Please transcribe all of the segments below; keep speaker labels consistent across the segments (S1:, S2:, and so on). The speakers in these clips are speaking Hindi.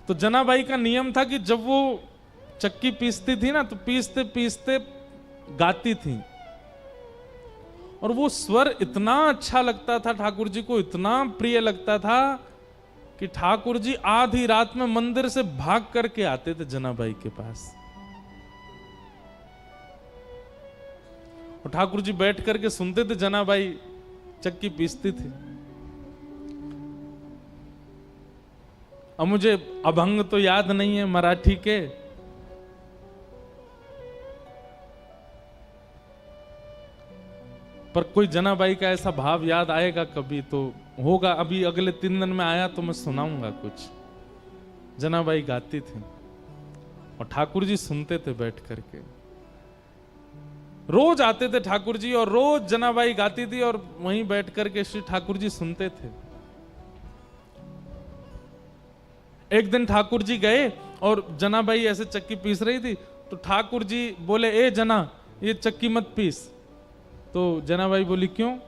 S1: तो जनाबाई का नियम था कि जब वो चक्की पीसती थी ना, तो पीसते पीसते गाती थी, और वो स्वर इतना अच्छा लगता था ठाकुर जी को, इतना प्रिय लगता था कि ठाकुर जी आधी रात में मंदिर से भाग करके आते थे जनाबाई के पास, और ठाकुर जी बैठ करके सुनते थे, जनाबाई चक्की पीसती थी। अब मुझे अभंग तो याद नहीं है मराठी के, पर कोई जनाबाई का ऐसा भाव याद आएगा कभी तो होगा। अभी अगले 3 दिन में आया तो मैं सुनाऊंगा कुछ। जनाबाई गाती थी और ठाकुर जी सुनते थे बैठ करके। रोज आते थे ठाकुर जी और रोज जनाबाई गाती थी और वहीं बैठ करके श्री ठाकुर जी सुनते थे। एक दिन ठाकुर जी गए और जनाबाई ऐसे चक्की पीस रही थी, तो ठाकुर जी बोले, ए जना, ये चक्की मत पीस। तो जनाबाई बोली, क्यों?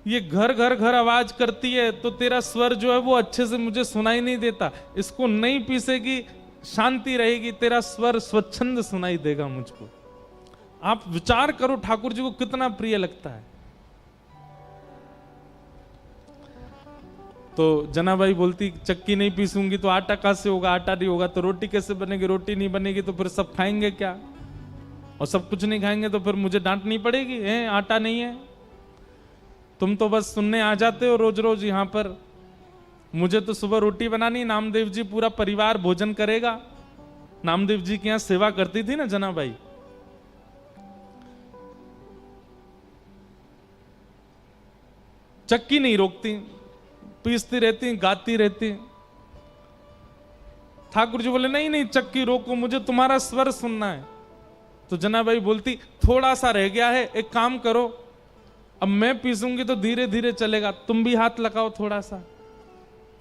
S1: ये घर घर घर आवाज करती है, तो तेरा स्वर जो है वो अच्छे से मुझे सुनाई नहीं देता, इसको नहीं पीसेगी, शांति रहेगी, तेरा स्वर स्वच्छंद सुनाई देगा मुझको। आप विचार करो ठाकुर जी को कितना प्रिय लगता है। तो जनाबाई बोलती, चक्की नहीं पीसूंगी तो आटा कहां से होगा, आटा नहीं होगा तो रोटी कैसे बनेगी, रोटी नहीं बनेगी तो फिर सब खाएंगे क्या, और सब कुछ नहीं खाएंगे तो फिर मुझे डांटनी पड़ेगी, है आटा नहीं है। तुम तो बस सुनने आ जाते हो रोज रोज यहां पर, मुझे तो सुबह रोटी बनानी, नामदेव जी पूरा परिवार भोजन करेगा। नामदेव जी की यहां सेवा करती थी ना जनाबाई। चक्की नहीं रोकती, पीसती रहती, गाती रहती। ठाकुर जी बोले, नहीं नहीं चक्की रोको, मुझे तुम्हारा स्वर सुनना है। तो जनाबाई बोलती, थोड़ा सा रह गया है, एक काम करो, अब मैं पीसूंगी तो धीरे धीरे चलेगा, तुम भी हाथ लगाओ थोड़ा सा।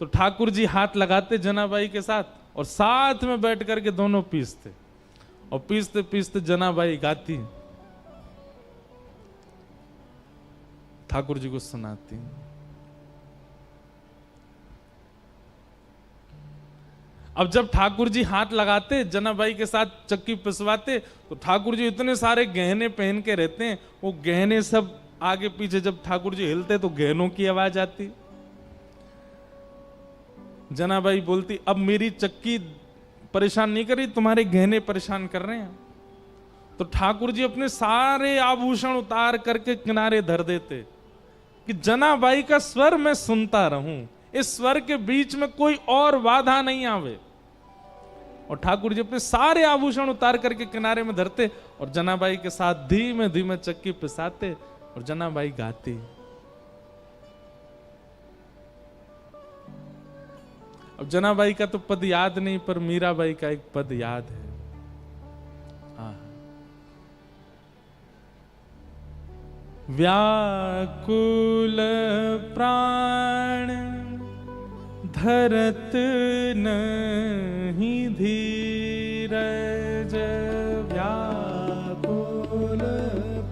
S1: तो ठाकुर जी हाथ लगाते जनाबाई के साथ, और साथ में बैठ करके दोनों पीसते, और पीसते पीसते जनाबाई गाती, ठाकुर जी को सुनाती। अब जब ठाकुर जी हाथ लगाते जनाबाई के साथ चक्की पिसवाते, तो ठाकुर जी इतने सारे गहने पहन के रहते हैं, वो गहने सब आगे पीछे जब ठाकुर जी हिलते तो गहनों की आवाज आती। जनाबाई बोलती, अब मेरी चक्की परेशान नहीं कर रही, तुम्हारे गहने परेशान कर रहे हैं। तो ठाकुर जी अपने सारे आभूषण उतार करके किनारे धर देते कि जनाबाई का स्वर मैं सुनता रहूं, इस स्वर के बीच में कोई और बाधा नहीं आवे। और ठाकुर जी अपने सारे आभूषण उतार करके किनारे में धरते और जनाबाई के साथ धीमे धीमे चक्की पिसाते और जनाबाई गाती। अब जनाबाई का तो पद याद नहीं, पर मीराबाई का एक पद याद है। व्याकुल प्राण धरत नहीं धीरज, व्याकुल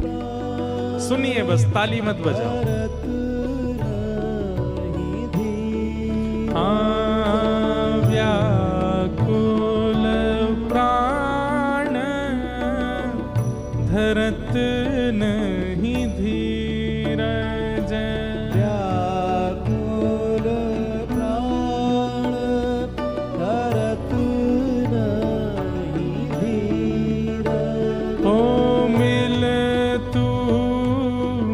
S1: प्राण। सुनिए बस, ताली मत बजाओ। व्याकुल प्राण धरत नहीं धीरज,
S2: व्याकुल प्राण धरत नहीं धीरज।
S1: ओ मिल तू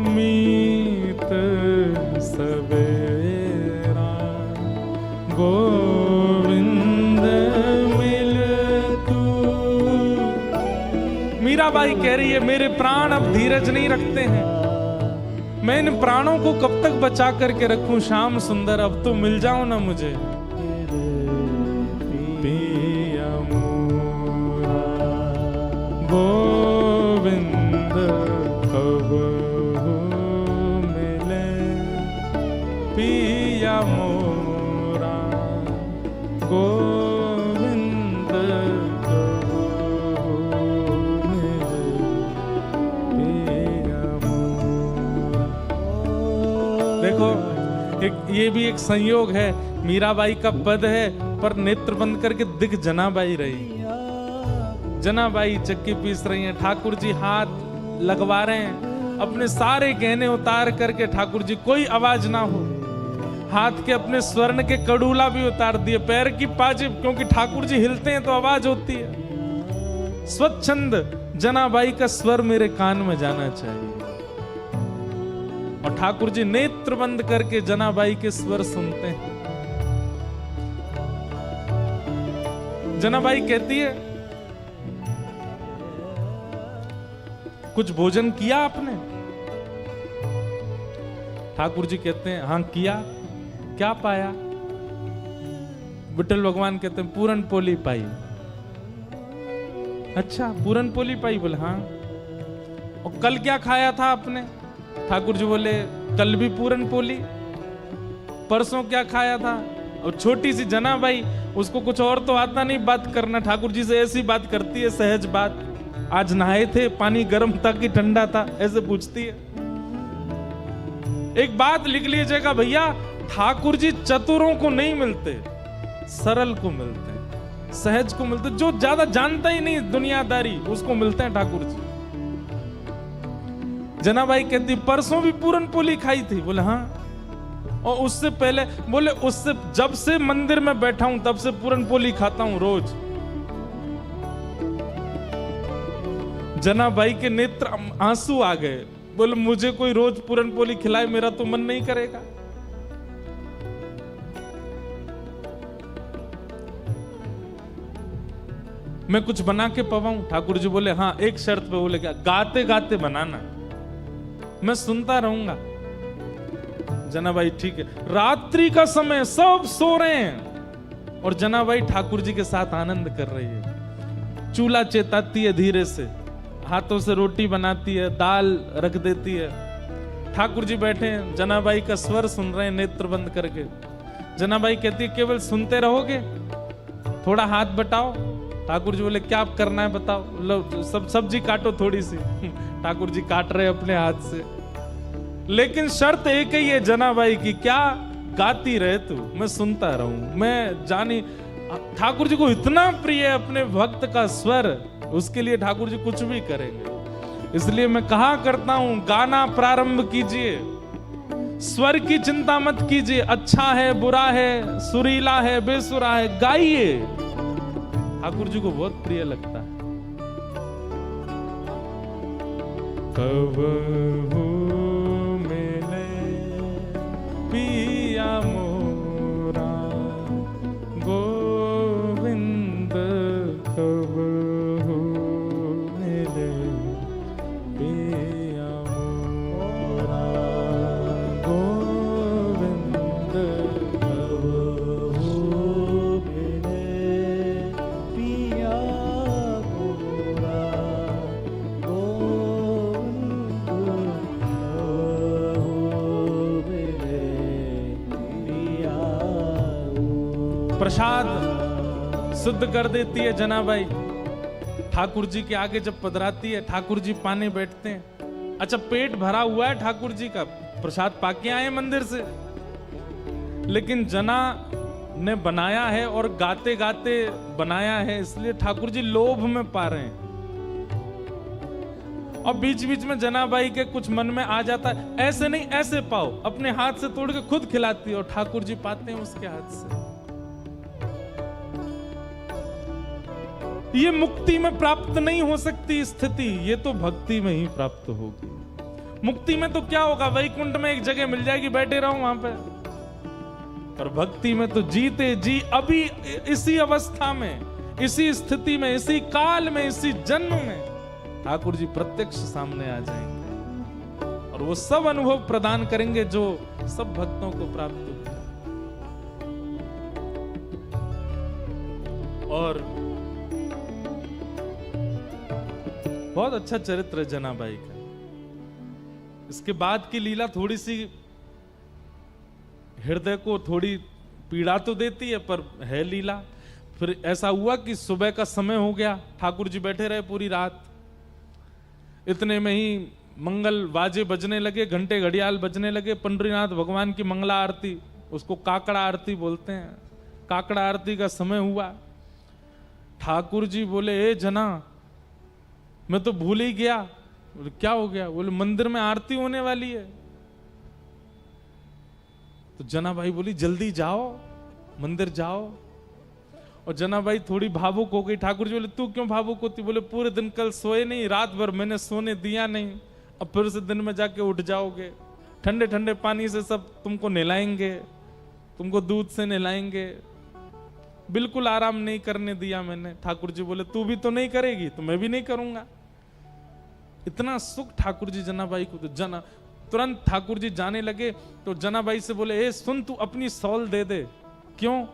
S1: मीत सवेरा, गोविंद मिल तू। मीराबाई कह रही है, मेरे प्राण अब धीरज नहीं रखते हैं, मैं इन प्राणों को कब तक बचा करके रखूं, श्याम सुंदर अब तो मिल जाओ ना मुझे। पिया मोरा गोविंद कब मिले, पिया मोरा गोविंद कब मिले, पिया मोरा। देखो ये भी एक संयोग है, मीराबाई का पद है पर नेत्र बंद करके दिख जनाबाई रही। जनाबाई चक्की पीस रही हैं, ठाकुर जी हाथ लगवा रहे हैं, अपने सारे गहने उतार करके ठाकुर जी, कोई आवाज ना हो, हाथ के अपने स्वर्ण के कड़ूला भी उतार दिए, पैर की पाजेब, क्योंकि ठाकुर जी हिलते हैं तो आवाज होती है। स्वच्छंद जनाबाई का स्वर मेरे कान में जाना चाहिए। और ठाकुर जी नेत्र बंद करके जनाबाई के स्वर सुनते हैं। जनाबाई कहती है, कुछ भोजन किया आपने? ठाकुर जी कहते हैं, हाँ किया। क्या पाया? विठल भगवान कहते हैं, पूरन पोली पाई। अच्छा, पूरन पोली पाई? बोले हाँ। और कल क्या खाया था आपने? ठाकुर जी बोले, कल भी पूरन पोली। परसों क्या खाया था? और छोटी सी जनाबाई, उसको कुछ और तो आता नहीं बात करना, ठाकुर जी से ऐसी बात करती है, सहज बात। आज नहाए थे, पानी गर्म था कि ठंडा था, ऐसे पूछती है। एक बात लिख लीजिएगा भैया, ठाकुर जी चतुरों को नहीं मिलते, सरल को मिलते हैं, सहज को मिलते, जो ज्यादा जानता ही नहीं दुनियादारी, उसको मिलते हैं ठाकुर जी। जनाबाई कहती, परसों भी पूरन पोली खाई थी? बोले हाँ। और उससे पहले? बोले उससे, जब से मंदिर में बैठा हूं तब से पूरन पोली खाता हूं रोज। जनाबाई के नेत्र आंसू आ गए। बोले मुझे कोई रोज पूरन पोली खिलाए, मेरा तो मन नहीं करेगा। मैं कुछ बना के पवाऊं? ठाकुर जी बोले हाँ, एक शर्त पे। बोले क्या? गाते गाते बनाना, मैं सुनता रहूंगा। जनाबाई ठीक है। रात्रि का समय, सब सो रहे हैं और जनाबाई ठाकुर जी के साथ आनंद कर रही है। चूल्हा चेताती है धीरे से, हाथों से रोटी बनाती है, दाल रख देती है। ठाकुर जी बैठे हैं, जनाबाई का स्वर सुन रहे हैं नेत्र बंद करके। जनाबाई कहती है, केवल सुनते रहोगे? थोड़ा हाथ बटाओ। ठाकुर जी बोले, क्या करना है बताओ? लो सब सब्जी काटो थोड़ी सी। ठाकुर जी काट रहे अपने हाथ से। लेकिन शर्त एक ही है जनाबाई की, क्या? गाती रहे तू, मैं सुनता रहूं। मैं जानी, ठाकुर जी को इतना प्रिय है अपने भक्त का स्वर, उसके लिए ठाकुर जी कुछ भी करेंगे। इसलिए मैं कहा करता हूं, गाना प्रारंभ कीजिए, स्वर की चिंता मत कीजिए, अच्छा है बुरा है, सुरीला है बेसुरा है, गाइए। ठाकुर जी को बहुत प्रिय लगता है। कब हो मिले पिया मोरा गोविंद, कब हो मिले पिया मोरा गोविंद,
S2: कब हो मिले पिया मोरा गोविंद, कब हो मिले पिया मोरा।
S1: प्रसाद शुद्ध कर देती है जनाबाई। ठाकुर जी के आगे जब पधराती है, ठाकुर जी पाने बैठते हैं। अच्छा, पेट भरा हुआ है ठाकुर जी का, प्रसाद पाके आए मंदिर से, लेकिन जना ने बनाया है और गाते गाते बनाया है, इसलिए ठाकुर जी लोभ में पा रहे हैं। और बीच बीच में जनाबाई के कुछ मन में आ जाता है, ऐसे नहीं ऐसे पाओ, अपने हाथ से तोड़ के खुद खिलाती है और ठाकुर जी पाते हैं उसके हाथ से। ये मुक्ति में प्राप्त नहीं हो सकती स्थिति, ये तो भक्ति में ही प्राप्त होगी। मुक्ति में तो क्या होगा, वैकुंठ में एक जगह मिल जाएगी, बैठे रहो वहां पे। पर भक्ति में तो जीते जी अभी इसी अवस्था में, इसी स्थिति में, इसी काल में, इसी जन्म में ठाकुर जी प्रत्यक्ष सामने आ जाएंगे और वो सब अनुभव प्रदान करेंगे जो सब भक्तों को प्राप्त होता है। और बहुत अच्छा चरित्र है जनाबाई का। इसके बाद की लीला थोड़ी सी हृदय को थोड़ी पीड़ा तो देती है, पर है लीला। फिर ऐसा हुआ कि सुबह का समय हो गया, ठाकुर जी बैठे रहे पूरी रात। इतने में ही मंगल बाजे बजने लगे, घंटे घड़ियाल बजने लगे, पंडरीनाथ भगवान की मंगला आरती, उसको काकड़ा आरती बोलते हैं, काकड़ा आरती का समय हुआ। ठाकुर जी बोले, ए जना, मैं तो भूल ही गया। बोले क्या हो गया? बोले मंदिर में आरती होने वाली है। तो जना भाई बोली जल्दी जाओ, मंदिर जाओ। और जना भाई थोड़ी भावुक हो गई। ठाकुर जी बोले तू क्यों भावुक होती? बोले पूरे दिन कल सोए नहीं, रात भर मैंने सोने दिया नहीं, अब फिर से दिन में जाके उठ जाओगे, ठंडे ठंडे पानी से सब तुमको नहलाएंगे, तुमको दूध से नहलाएंगे, बिल्कुल आराम नहीं करने दिया मैंने। ठाकुर जी बोले तू भी तो नहीं करेगी तो मैं भी नहीं करूंगा। इतना सुख ठाकुर जी जनाबाई को। तो जना तुरंत ठाकुर जी जाने लगे तो जनाबाई से बोले, ए सुन, तू अपनी सॉल दे दे। क्यों?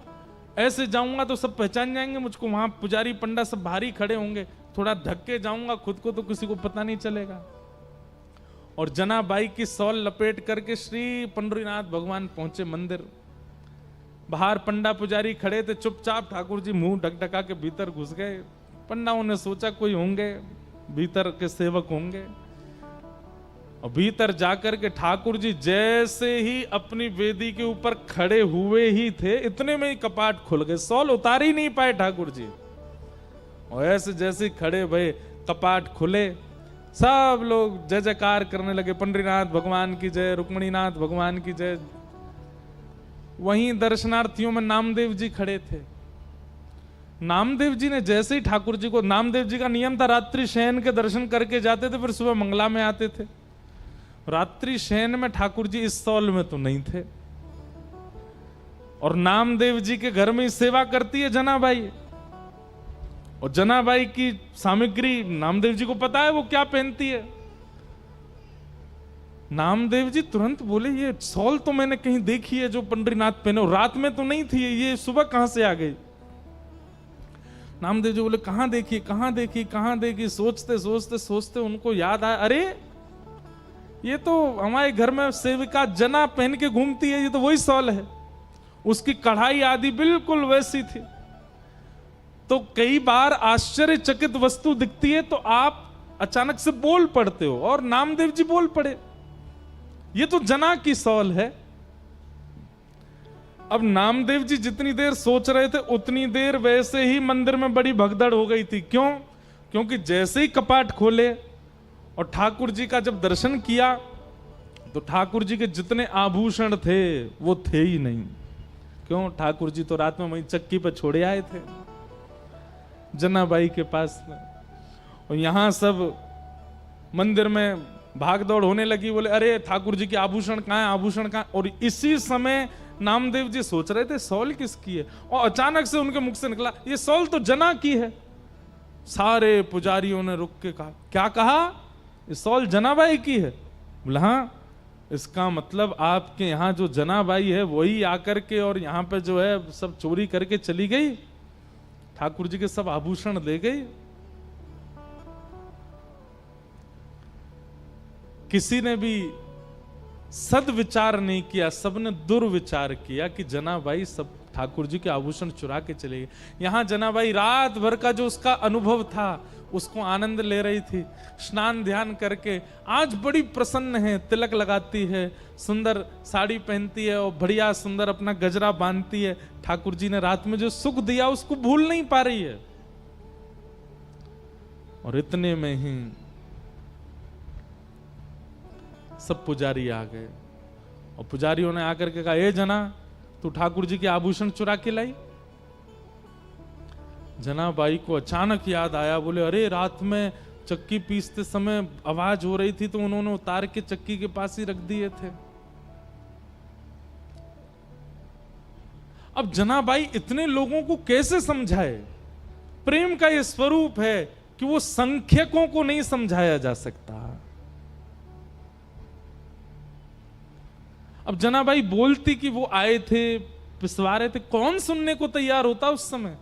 S1: ऐसे जाऊंगा तो सब पहचान जाएंगे मुझको, वहां पुजारी पंडा सब भारी खड़े होंगे, थोड़ा ढक के जाऊंगा खुद को तो किसी को पता नहीं चलेगा। और जनाबाई की सॉल लपेट करके श्री पंडरीनाथ भगवान पहुंचे मंदिर। बाहर पंडा पुजारी खड़े थे, चुपचाप ठाकुर जी मुंह ढकढका के भीतर घुस गए। पंडाओं ने सोचा कोई होंगे, भीतर के सेवक होंगे। और भीतर जाकर के ठाकुर जी जैसे ही अपनी वेदी के ऊपर खड़े हुए ही थे, इतने में ही कपाट खुल गए, सॉल उतार ही नहीं पाए ठाकुर जी। और ऐसे जैसे खड़े भये, कपाट खुले, सब लोग जय जयकार करने लगे, पंडरीनाथ भगवान की जय, रुक्मणीनाथ भगवान की जय। वहीं दर्शनार्थियों में नामदेव जी खड़े थे। नामदेव जी ने जैसे ही ठाकुर जी को, नामदेव जी का नियम था रात्रि शयन के दर्शन करके जाते थे, फिर सुबह मंगला में आते थे। रात्रि शयन में ठाकुर जी इस सॉल में तो नहीं थे। और नामदेव जी के घर में ही सेवा करती है जनाबाई। और जनाबाई की सामग्री नामदेव जी को पता है वो क्या पहनती है। नामदेव जी तुरंत बोले, ये सॉल तो मैंने कहीं देखी है जो पंडरीनाथ पहने, रात में तो नहीं थी, ये सुबह कहां से आ गई? नामदेव जी बोले कहां देखी, कहां देखी, कहां देखी? सोचते सोचते सोचते उनको याद आया, अरे ये तो हमारे घर में सेविका जना पहन के घूमती है, ये तो वही सॉल है। उसकी कढ़ाई आदि बिल्कुल वैसी थी। तो कई बार आश्चर्यचकित वस्तु दिखती है तो आप अचानक से बोल पड़ते हो, और नामदेव जी बोल पड़े, ये तो जना की सॉल है। अब नामदेव जी जितनी देर सोच रहे थे उतनी देर वैसे ही मंदिर में बड़ी भगदड़ हो गई थी। क्यों? क्योंकि जैसे ही कपाट खोले और ठाकुर जी का जब दर्शन किया तो ठाकुर जी के जितने आभूषण थे वो थे ही नहीं। क्यों? ठाकुर जी तो रात में वहीं चक्की पर छोड़े आए थे जनाबाई के पास में। और यहां सब मंदिर में भागदौड़ होने लगी, बोले अरे ठाकुर जी के आभूषण कहां है, आभूषण कहां? और इसी समय नामदेव जी सोच रहे थे सॉल किसकी है, और अचानक से उनके मुख से निकला, ये सॉल तो जना की है। सारे पुजारियों ने रुक के कहा, क्या कहा? ये सॉल जनाबाई की है? बोला हाँ। इसका मतलब आपके यहाँ जो जनाबाई है वही आकर के और यहाँ पे जो है सब चोरी करके चली गई, ठाकुर जी के सब आभूषण ले गई। किसी ने भी सदविचार नहीं किया, सबने दुर्विचार किया कि जनाबाई सब ठाकुर जी के आभूषण चुरा के चले गए। यहां जनाबाई रात भर का जो उसका अनुभव था उसको आनंद ले रही थी, स्नान ध्यान करके आज बड़ी प्रसन्न है, तिलक लगाती है, सुंदर साड़ी पहनती है और बढ़िया सुंदर अपना गजरा बांधती है। ठाकुर जी ने रात में जो सुख दिया उसको भूल नहीं पा रही है। और इतने में ही सब पुजारी आ गए और पुजारियों ने आकर के कहा, ए जना तू ठाकुर जी के आभूषण चुरा के लाई? जनाबाई को अचानक याद आया, बोले अरे रात में चक्की पीसते समय आवाज हो रही थी तो उन्होंने उतार के चक्की के पास ही रख दिए थे। अब जनाबाई इतने लोगों को कैसे समझाए? प्रेम का यह स्वरूप है कि वो संख्यकों को नहीं समझाया जा सकता। अब जनाबाई बोलती कि वो आए थे, पिसवा रहे थे, कौन सुनने को तैयार होता उस समय?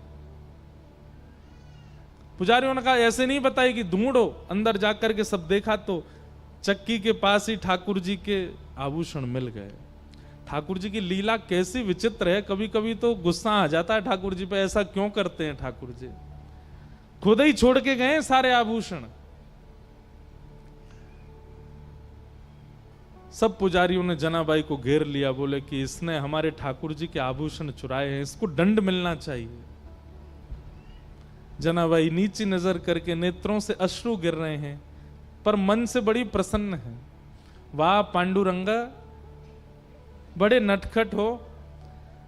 S1: पुजारियों ने कहा ऐसे नहीं बताई कि ढूंढो, अंदर जाकर के सब देखा तो चक्की के पास ही ठाकुर जी के आभूषण मिल गए। ठाकुर जी की लीला कैसी विचित्र है, कभी कभी तो गुस्सा आ जाता है ठाकुर जी पे, ऐसा क्यों करते हैं ठाकुर जी? खुद ही छोड़ के गए सारे आभूषण। सब पुजारियों ने जनाबाई को घेर लिया, बोले कि इसने हमारे ठाकुर जी के आभूषण चुराए हैं, इसको दंड मिलना चाहिए। जनाबाई नीची नजर करके नेत्रों से अश्रु गिर रहे हैं, पर मन से बड़ी प्रसन्न है। वाह पांडुरंगा, बड़े नटखट हो,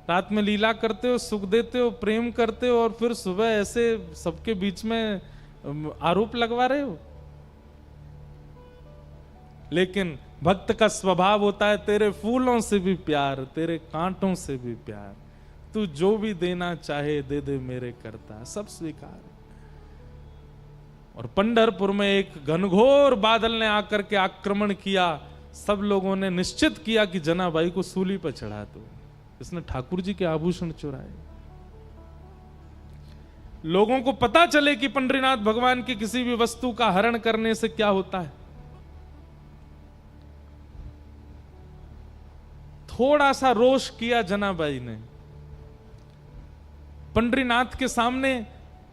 S1: रात में लीला करते हो, सुख देते हो, प्रेम करते हो, और फिर सुबह ऐसे सबके बीच में आरोप लगवा रहे हो। लेकिन भक्त का स्वभाव होता है तेरे फूलों से भी प्यार, तेरे कांटों से भी प्यार, तू जो भी देना चाहे दे दे मेरे करता, सब स्वीकार। और पंढरपुर में एक घनघोर बादल ने आकर के आक्रमण किया। सब लोगों ने निश्चित किया कि जनाबाई को सूली पर चढ़ा दो, इसने ठाकुर जी के आभूषण चुराए। लोगों को पता चले कि पंडरीनाथ भगवान की किसी भी वस्तु का हरण करने से क्या होता है। थोड़ा सा रोष किया जनाबाई ने। पंडरीनाथ के सामने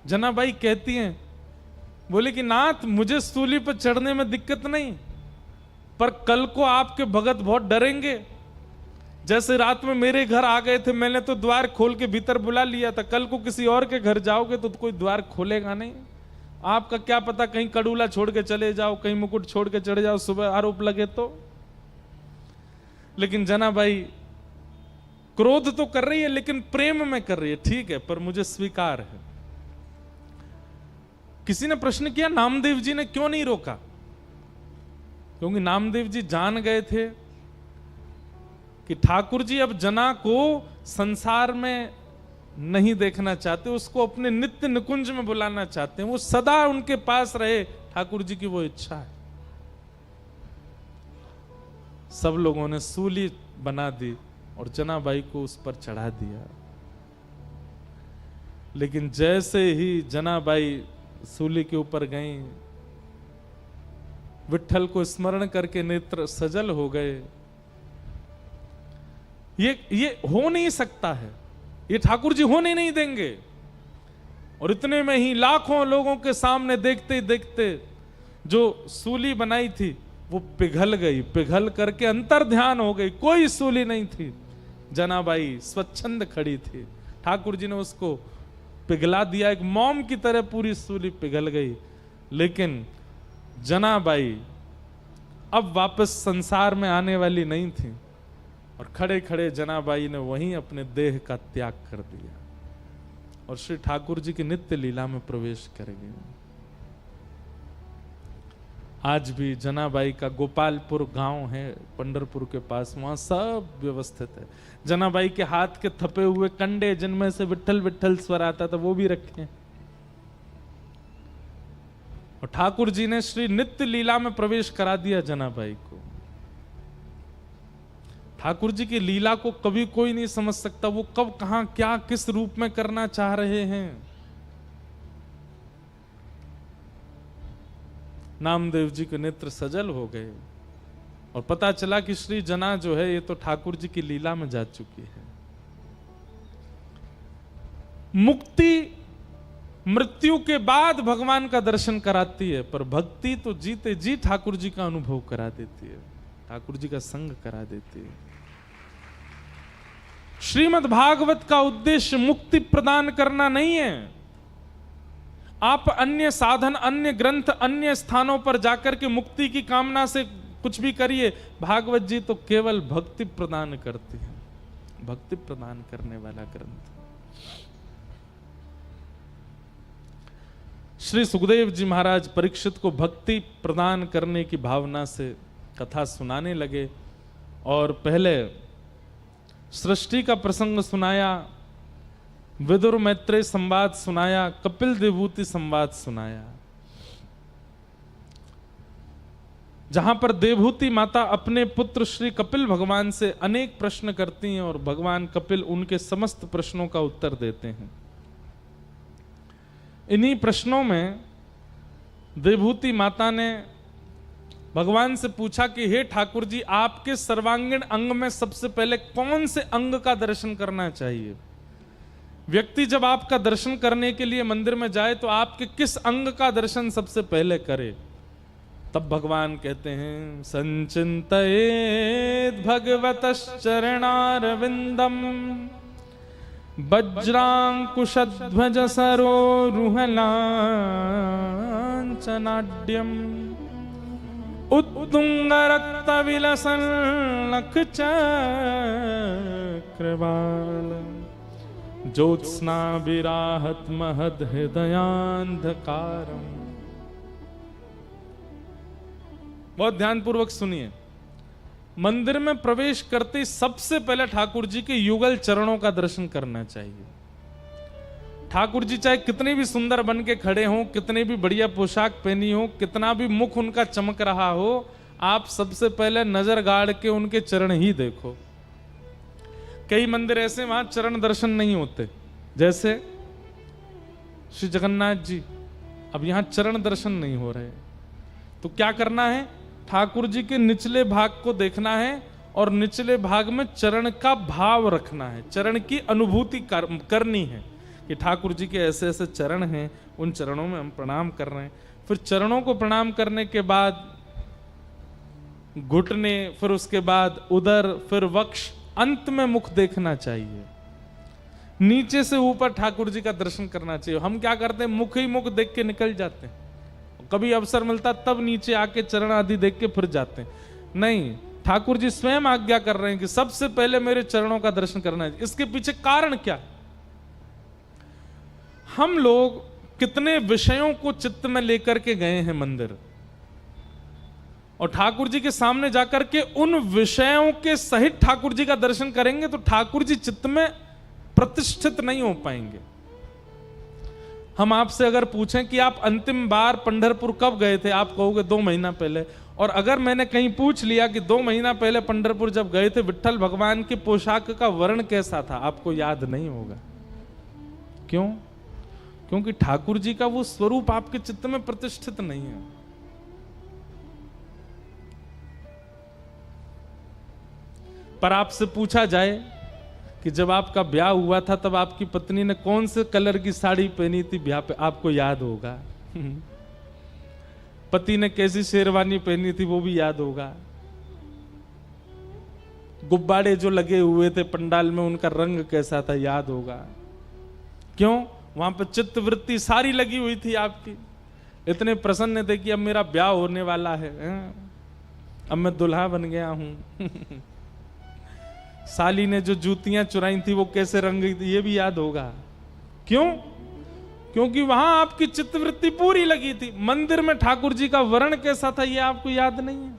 S1: जनाबाई कहती हैं, बोले कि नाथ मुझे सूली पर चढ़ने में दिक्कत नहीं, पर कल को आपके भगत बहुत डरेंगे। जैसे रात में मेरे घर आ गए थे, मैंने तो द्वार खोल के भीतर बुला लिया था, कल को किसी और के घर जाओगे तो कोई द्वार खोलेगा नहीं। आपका क्या पता कहीं कड़ूला छोड़ के चले जाओ, कहीं मुकुट छोड़ के चले जाओ, सुबह आरोप लगे तो। लेकिन जनाबाई क्रोध तो कर रही है, लेकिन प्रेम में कर रही है। ठीक है, पर मुझे स्वीकार है। किसी ने प्रश्न किया नामदेव जी ने क्यों नहीं रोका? क्योंकि नामदेव जी जान गए थे कि ठाकुर जी अब जना को संसार में नहीं देखना चाहते, उसको अपने नित्य निकुंज में बुलाना चाहते हैं, वो सदा उनके पास रहे, ठाकुर जी की वो इच्छा है। सब लोगों ने सूली बना दी और जनाबाई को उस पर चढ़ा दिया। लेकिन जैसे ही जनाबाई सूली के ऊपर गई, विट्ठल को स्मरण करके नेत्र सजल हो गए। ये हो नहीं सकता है, ये ठाकुर जी होने नहीं देंगे। और इतने में ही लाखों लोगों के सामने देखते ही देखते जो सूली बनाई थी वो पिघल गई, पिघल करके अंतर ध्यान हो गई, कोई सूली नहीं थी। जनाबाई स्वच्छंद खड़ी थी, ठाकुर जी ने उसको पिघला दिया, एक मोम की तरह पूरी सूली पिघल गई। लेकिन जनाबाई अब वापस संसार में आने वाली नहीं थी, और खड़े खड़े जनाबाई ने वहीं अपने देह का त्याग कर दिया और श्री ठाकुर जी की नित्य लीला में प्रवेश कर गए। आज भी जनाबाई का गोपालपुर गांव है पंढरपुर के पास, वहां सब व्यवस्थित है। जनाबाई के हाथ के थपे हुए कंडे जिनमें से विट्ठल विट्ठल स्वर आता था वो भी रखे हैं। और ठाकुर जी ने श्री नित्य लीला में प्रवेश करा दिया जनाबाई को। ठाकुर जी की लीला को कभी कोई नहीं समझ सकता, वो कब कहां क्या किस रूप में करना चाह रहे हैं। नामदेव जी के नेत्र सजल हो गए और पता चला कि श्री जना जो है ये तो ठाकुर जी की लीला में जा चुकी है। मुक्ति मृत्यु के बाद भगवान का दर्शन कराती है, पर भक्ति तो जीते जी ठाकुर जी का अनुभव करा देती है, ठाकुर जी का संग करा देती है। श्रीमद् भागवत का उद्देश्य मुक्ति प्रदान करना नहीं है। आप अन्य साधन, अन्य ग्रंथ, अन्य स्थानों पर जाकर के मुक्ति की कामना से कुछ भी करिए, भागवत जी तो केवल भक्ति प्रदान करती है, भक्ति प्रदान करने वाला ग्रंथ। श्री सुखदेव जी महाराज परीक्षित को भक्ति प्रदान करने की भावना से कथा सुनाने लगे और पहले सृष्टि का प्रसंग सुनाया, विदुर मैत्रेय संवाद सुनाया, कपिल देवहूति संवाद सुनाया, जहां पर देवहूति माता अपने पुत्र श्री कपिल भगवान से अनेक प्रश्न करती हैं और भगवान कपिल उनके समस्त प्रश्नों का उत्तर देते हैं। इन्हीं प्रश्नों में देवहूति माता ने भगवान से पूछा कि हे ठाकुर जी, आपके सर्वांगीण अंग में सबसे पहले कौन से अंग का दर्शन करना चाहिए? व्यक्ति जब आपका दर्शन करने के लिए मंदिर में जाए तो आपके किस अंग का दर्शन सबसे पहले करे? तब भगवान कहते हैं संचिन्तयेत् भगवतश्चरणारविन्दम् वज्रांकुशध्वज सरोरुहलाञ्छनाढ्यम् उत्तुङ्गरक्तविलसल्लखचक्रवालम् ज्योत्स्नाभिराहत महद हृदयान्धकारम्। बहुत ध्यानपूर्वक सुनिए। मंदिर में प्रवेश करते ही सबसे पहले ठाकुर जी के युगल चरणों का दर्शन करना चाहिए। ठाकुर जी चाहे कितने भी सुंदर बन के खड़े हों, कितने भी बढ़िया पोशाक पहनी हो, कितना भी मुख उनका चमक रहा हो, आप सबसे पहले नजर गाड़ के उनके चरण ही देखो। कई मंदिर ऐसे वहां चरण दर्शन नहीं होते, जैसे श्री जगन्नाथ जी, अब यहां चरण दर्शन नहीं हो रहे, तो क्या करना है? ठाकुर जी के निचले भाग को देखना है और निचले भाग में चरण का भाव रखना है, चरण की अनुभूति करनी है कि ठाकुर जी के ऐसे ऐसे चरण हैं, उन चरणों में हम प्रणाम कर रहे हैं। फिर चरणों को प्रणाम करने के बाद घुटने, फिर उसके बाद उदर, फिर वक्ष, अंत में मुख देखना चाहिए। नीचे से ऊपर ठाकुर जी का दर्शन करना चाहिए। हम क्या करते हैं? मुख ही मुख देख के निकल जाते हैं, कभी अवसर मिलता तब नीचे आके चरण आदि देख के फिर जाते हैं। नहीं, ठाकुर जी स्वयं आज्ञा कर रहे हैं कि सबसे पहले मेरे चरणों का दर्शन करना है। इसके पीछे कारण क्या? हम लोग कितने विषयों को चित्त में लेकर के गए हैं मंदिर, और ठाकुर जी के सामने जाकर के उन विषयों के सहित ठाकुर जी का दर्शन करेंगे तो ठाकुर जी चित्त में प्रतिष्ठित नहीं हो पाएंगे। हम आपसे अगर पूछें कि आप अंतिम बार पंढरपुर कब गए थे, आप कहोगे 2 महीना पहले। और अगर मैंने कहीं पूछ लिया कि 2 महीना पहले पंढरपुर जब गए थे विट्ठल भगवान के पोशाक का वर्ण कैसा था, आपको याद नहीं होगा। क्यों? क्योंकि ठाकुर जी का वो स्वरूप आपके चित्त में प्रतिष्ठित नहीं है। पर आपसे पूछा जाए कि जब आपका ब्याह हुआ था तब आपकी पत्नी ने कौन से कलर की साड़ी पहनी थी ब्याह पे, आपको याद होगा। पति ने कैसी शेरवानी पहनी थी वो भी याद होगा। गुब्बारे जो लगे हुए थे पंडाल में उनका रंग कैसा था याद होगा। क्यों? वहां पे चित्त वृत्ति सारी लगी हुई थी आपकी। इतने प्रसन्न थे कि अब मेरा ब्याह होने वाला है, अब मैं दुल्हा बन गया हूं। साली ने जो जूतियां चुराई थी वो कैसे रंग गई थी ये भी याद होगा। क्यों? क्योंकि वहां आपकी चित्तवृत्ति पूरी लगी थी। मंदिर में ठाकुर जी का वर्ण कैसा था ये आपको याद नहीं है।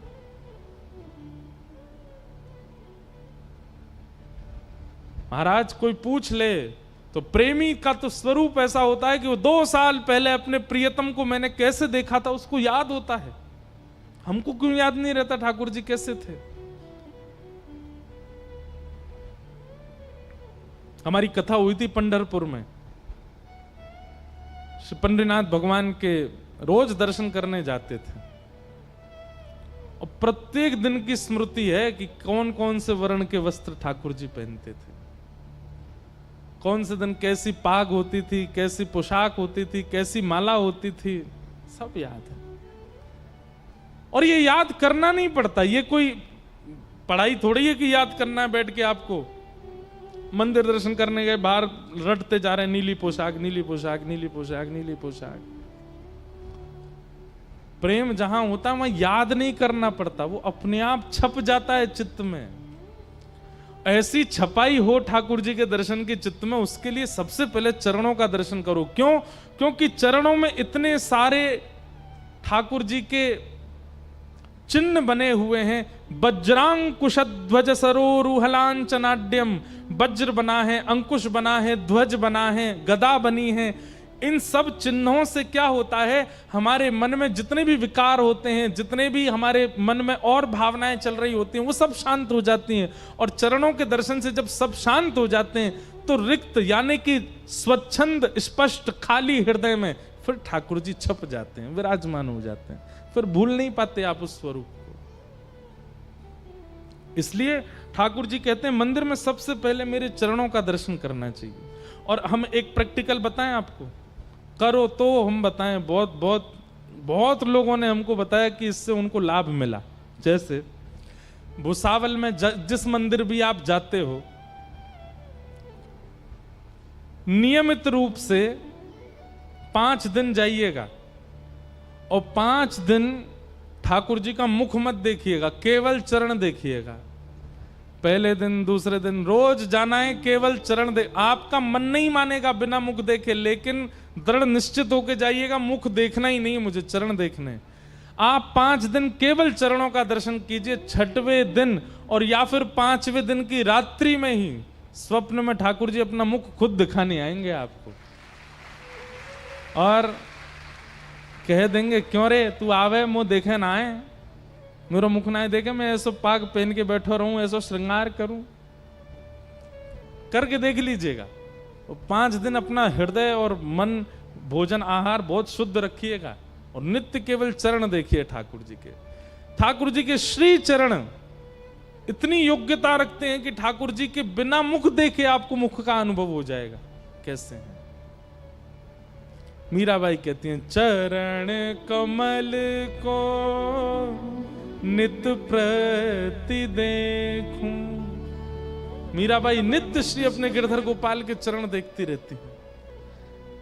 S1: महाराज कोई पूछ ले तो प्रेमी का तो स्वरूप ऐसा होता है कि वो 2 साल पहले अपने प्रियतम को मैंने कैसे देखा था उसको याद होता है। हमको क्यों याद नहीं रहता ठाकुर जी कैसे थे? हमारी कथा हुई थी पंढरपुर में। श्री पंडरीनाथ भगवान के रोज दर्शन करने जाते थे और प्रत्येक दिन की स्मृति है कि कौन कौन से वर्ण के वस्त्र ठाकुर जी पहनते थे, कौन से दिन कैसी पाग होती थी, कैसी पोशाक होती थी, कैसी माला होती थी, सब याद है। और ये याद करना नहीं पड़ता, ये कोई पढ़ाई थोड़ी है कि याद करना है बैठ के आपको। मंदिर दर्शन करने गए, बाहर रटते जा रहे हैं नीली पोशाक, नीली पोशाक, नीली पोशाक, नीली पोशाक। प्रेम जहां होता है वहां याद नहीं करना पड़ता, वो अपने आप छप जाता है चित्त में। ऐसी छपाई हो ठाकुर जी के दर्शन के चित्त में, उसके लिए सबसे पहले चरणों का दर्शन करो। क्यों? क्योंकि चरणों में इतने सारे ठाकुर जी के चिन्ह बने हुए हैं। वज्रांकुशध्वज सरोरुहलांचनाड्यम, वज्र बना है, अंकुश बना है, ध्वज बना है, गदा बनी है। इन सब चिन्हों से क्या होता है, हमारे मन में जितने भी विकार होते हैं, जितने भी हमारे मन में और भावनाएं चल रही होती हैं, वो सब शांत हो जाती हैं। और चरणों के दर्शन से जब सब शांत हो जाते हैं तो रिक्त यानी कि स्वच्छंद, स्पष्ट, खाली हृदय में फिर ठाकुर जी छप जाते हैं, विराजमान हो जाते हैं। फिर भूल नहीं पाते आप उस स्वरूप को। इसलिए ठाकुर जी कहते हैं मंदिर में सबसे पहले मेरे चरणों का दर्शन करना चाहिए। और हम एक प्रैक्टिकल बताएं आपको, करो तो हम बताएं, बहुत बहुत बहुत लोगों ने हमको बताया कि इससे उनको लाभ मिला। जैसे भुसावल में जिस मंदिर भी आप जाते हो, नियमित रूप से 5 दिन जाइएगा और 5 दिन ठाकुर जी का मुख मत देखिएगा, केवल चरण देखिएगा। पहले दिन, दूसरे दिन, रोज जाना है, केवल चरण दे। आपका मन नहीं मानेगा बिना मुख देखे, लेकिन दृढ़ निश्चित होके जाइएगा, मुख देखना ही नहीं, मुझे चरण देखने। आप 5 दिन केवल चरणों का दर्शन कीजिए। 6वें दिन और या फिर 5वें दिन की रात्रि में ही स्वप्न में ठाकुर जी अपना मुख खुद दिखाने आएंगे आपको और कह देंगे, क्यों रे तू आवे मुंह देखे ना आए, मेरा मुख ना देखे, मैं ऐसो पाग पहन के बैठो रहूं, ऐसो श्रृंगार करूं। करके देख लीजिएगा। 5 दिन अपना हृदय और मन, भोजन आहार बहुत शुद्ध रखिएगा और नित्य केवल चरण देखिए ठाकुर जी के। ठाकुर जी के श्री चरण इतनी योग्यता रखते हैं कि ठाकुर जी के बिना मुख देखे आपको मुख का अनुभव हो जाएगा। कैसे हैं? मीराबाई कहती हैं, चरण कमल को नित प्रति देखूं। मीराबाई नित्य श्री अपने गिरधर गोपाल के चरण देखती रहती है।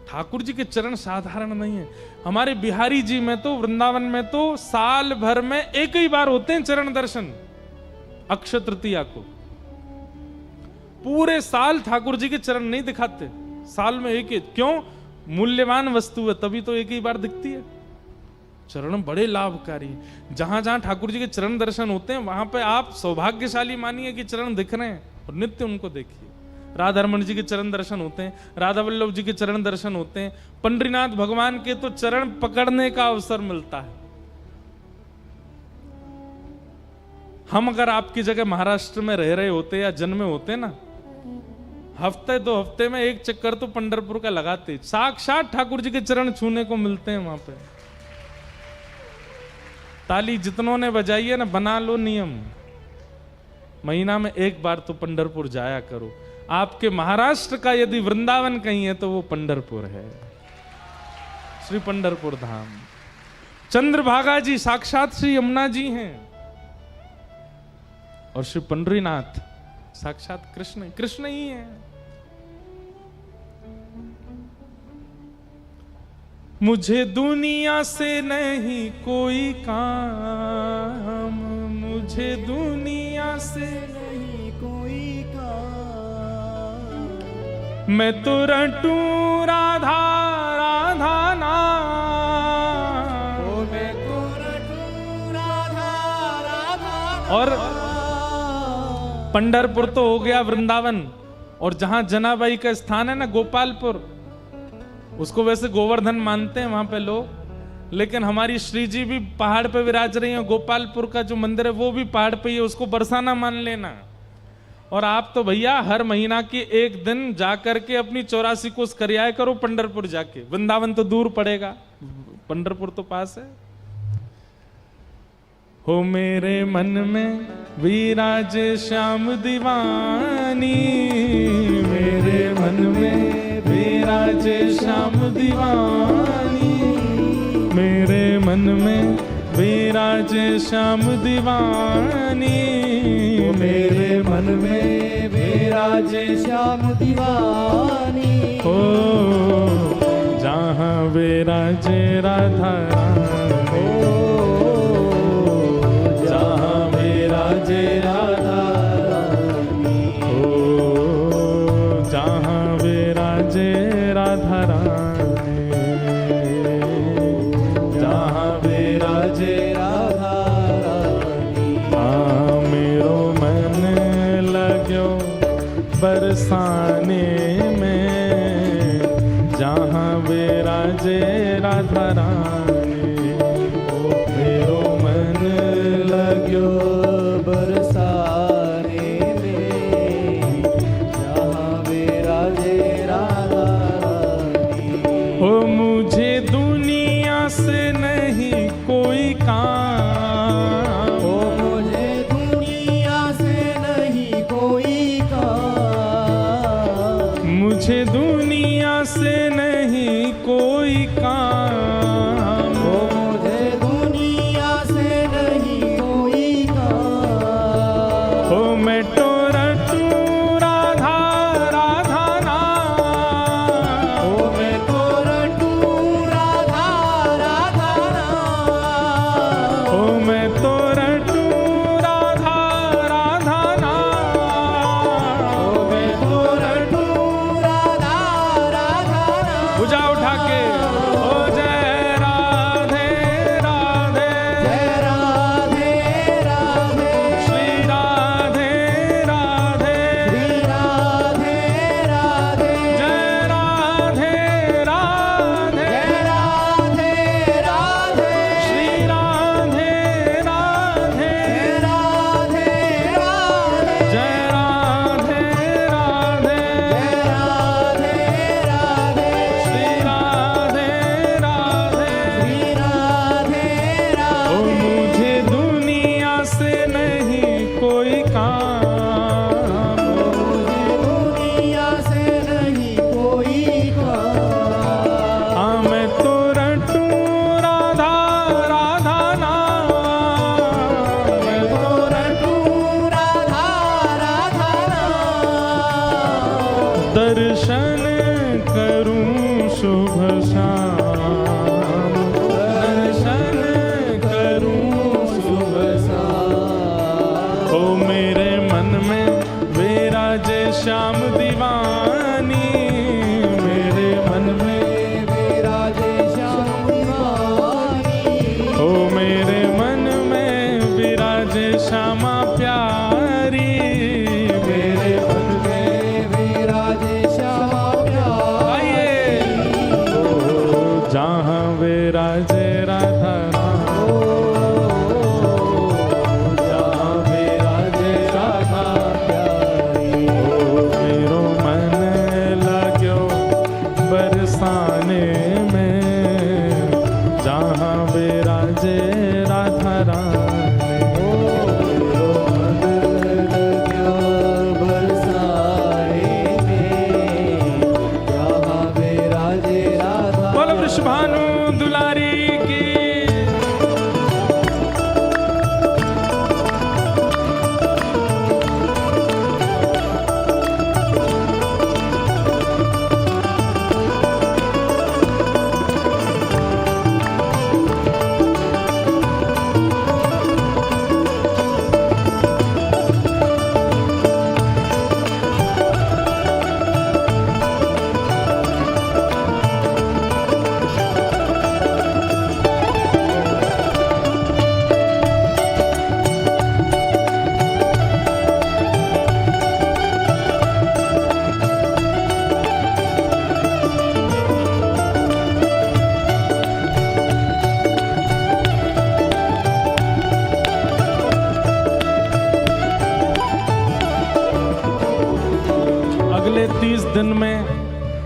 S1: ठाकुर जी के चरण साधारण नहीं है। हमारे बिहारी जी में तो, वृंदावन में तो साल भर में एक ही बार होते हैं चरण दर्शन, अक्षय तृतीया को। पूरे साल ठाकुर जी के चरण नहीं दिखाते, साल में एक ही। क्यों? मूल्यवान वस्तु है, तभी तो एक ही बार दिखती है। चरण बड़े लाभकारी। जहां जहां ठाकुर जी के चरण दर्शन होते हैं, वहां पे आप सौभाग्यशाली मानिए कि चरण दिख रहे हैं और नित्य उनको देखिए। राधा रमन जी के चरण दर्शन होते हैं, राधा वल्लभ जी के चरण दर्शन होते हैं, पंडरीनाथ भगवान के तो चरण पकड़ने का अवसर मिलता है। हम अगर आपकी जगह महाराष्ट्र में रह रहे होते या जन्मे होते ना, हफ्ते 2 हफ्ते में एक चक्कर तो पंढरपुर का लगाते। साक्षात ठाकुर जी के चरण छूने को मिलते हैं वहां पे। ताली जितनों ने बजाई है ना, बना लो नियम, महीना में एक बार तो पंढरपुर जाया करो। आपके महाराष्ट्र का यदि वृंदावन कहीं है तो वो पंढरपुर है, श्री पंढरपुर धाम। चंद्रभागा जी साक्षात श्री यमुना जी हैं और श्री पंडरीनाथ साक्षात कृष्ण ही है। मुझे दुनिया से नहीं कोई काम, मुझे दुनिया से
S2: नहीं कोई काम,
S1: मैं तो रटू राधा राधा नाम,
S2: ओ मैं तो रटूं राधा राधा
S1: और पंढरपुर तो हो गया वृंदावन, और जहां जनाबाई का स्थान है ना गोपालपुर, उसको वैसे गोवर्धन मानते हैं वहां पे लोग, लेकिन हमारी श्री जी भी पहाड़ पे विराज रही हैं। गोपालपुर का जो मंदिर है वो भी पहाड़ पे ही है, उसको बरसाना मान लेना। और आप तो भैया हर महीना की एक दिन जाकर के अपनी 84 कोस कर आया करो पंढरपुर जाके। वृंदावन तो दूर पड़ेगा, पंढरपुर तो पास है। हो मेरे मन में विराज श्याम दीवानी, मेरे मन में विराज श्याम दीवानी, मेरे मन में विराज श्याम दीवानी,
S2: मेरे मन में विराज श्याम दीवानी,
S1: हो जहाँ विराज राधा रानी, जहाँ विराज राधा रानी, हो जहाँ विराज राधा रानी, जहाँ विराज
S2: राधा रानी।
S1: हाँ मेरो मन लग्यो बरसाने में, जहाँ विराजे राधा रानी, ओ मेरो मन
S2: लग्यो बरसाने में, जहाँ विराजे राधा रानी।
S1: ओ मुझे दुनिया से नहीं कोई काम,
S2: ओ मुझे दुनिया से नहीं कोई काम,
S1: मुझे दुनिया से नहीं कोई काम,
S2: ओ
S1: उठा के ओ जय राधे राधे
S2: जय राधे राधे
S1: श्री राधे राधे
S2: श्री राधे राधे
S1: जय राधे राधे
S2: जय राधे राधे
S1: श्री राधे राधे
S2: जय राधे राधे
S1: जय राधे राधे
S2: जय राधे राधे
S1: श्री राधे राधे
S2: श्री राधे
S1: ओ
S2: राधे
S1: मुझे दुनिया से नहीं कोई काम
S2: दुनिया से नहीं कोई काम
S1: हाँ मैं तो रटूं राधा राधा नाम मैं तो
S2: रटूं राधा राधा नाम
S1: दर्शन करूं शुभ शाम दर्शन करूं शुभ ओ मेरे मन में विराजे श्याम दीवानी मेरे मन में
S2: विराजे श्याम दीवानी
S1: ओ मेरे मन में विराजे श्यामा प्यारी मेरे मन में
S2: विराजे श्याम प्यारी
S1: आइए जहाँ विराजे राधा जहाँ विराजे राधा
S2: प्यारी
S1: मेरो मन लाग्यो बरसाने में जहाँ विराजे राधा रानी बोलो वृषभानु दुलारी की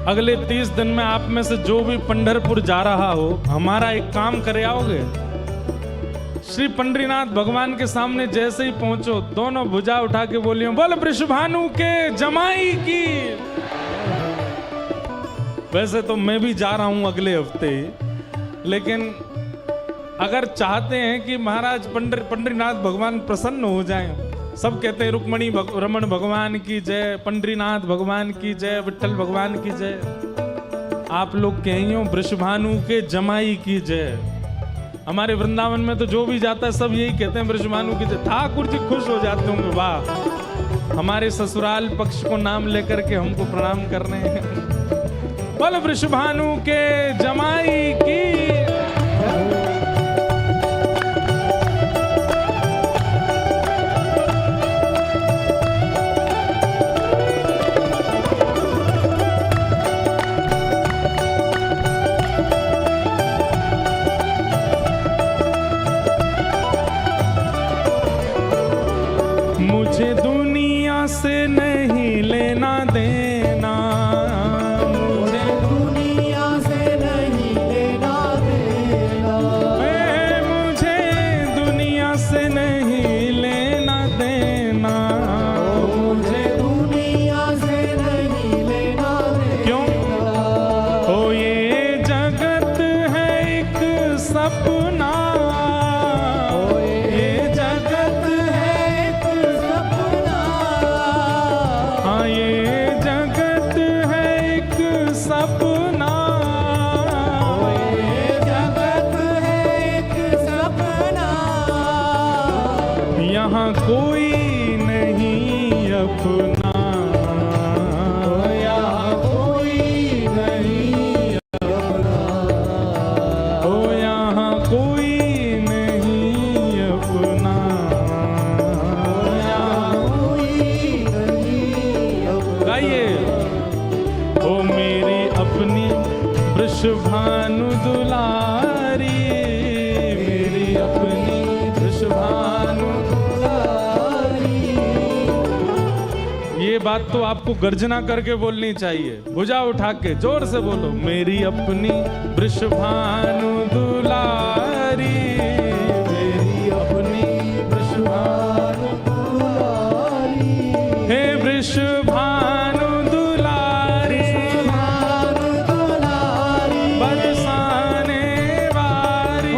S1: अगले 30 दिन में आप में से जो भी पंढरपुर जा रहा हो, हमारा एक काम करे आओगे। श्री पंडरीनाथ भगवान के सामने जैसे ही पहुंचो, दोनों भुजा उठा के बोलियो बोल वृषभानु के जमाई की। वैसे तो मैं भी जा रहा हूं अगले हफ्ते ही, लेकिन अगर चाहते हैं कि महाराज पंडरीनाथ भगवान प्रसन्न हो जाएं, सब कहते हैं रुक्मणी रमण भगवान की जय, पंडरीनाथ भगवान की जय, विठल भगवान की जय। आप लोग कहियो वृषभानु के जमाई की जय। हमारे वृंदावन में तो जो भी जाता है सब यही कहते हैं वृषभानु की जय। ठाकुर जी खुश हो जाते होंगे, वाह हमारे ससुराल पक्ष को नाम लेकर के हमको प्रणाम कर रहे हैं। बोल वृषभानु के जमाई की। मुझे दुनिया से नहीं लेना देना,
S2: मुझे दुनिया से नहीं लेना देना,
S1: मुझे दुनिया से नहीं लेना देना,
S2: मुझे दुनिया से नहीं लेना देना।
S1: क्यों? ओ ये जगत है एक सपना, ये जगत है एक
S2: सपना,
S1: हाँ ये जगत है एक सपना,
S2: ये जगत है एक सपना,
S1: यहाँ कोई नहीं अपना,
S2: यहाँ कोई नहीं अपना।
S1: वृषभानु दुलारी, मेरी अपनी वृषभानु दुलारी। ये बात तो आपको गर्जना करके बोलनी चाहिए, भुजा उठा के जोर से बोलो, मेरी अपनी वृषभानु दुलारी, मेरी अपनी वृषभानु दुलारी। हे वृषभानु दुलारी, बरसाने वारी,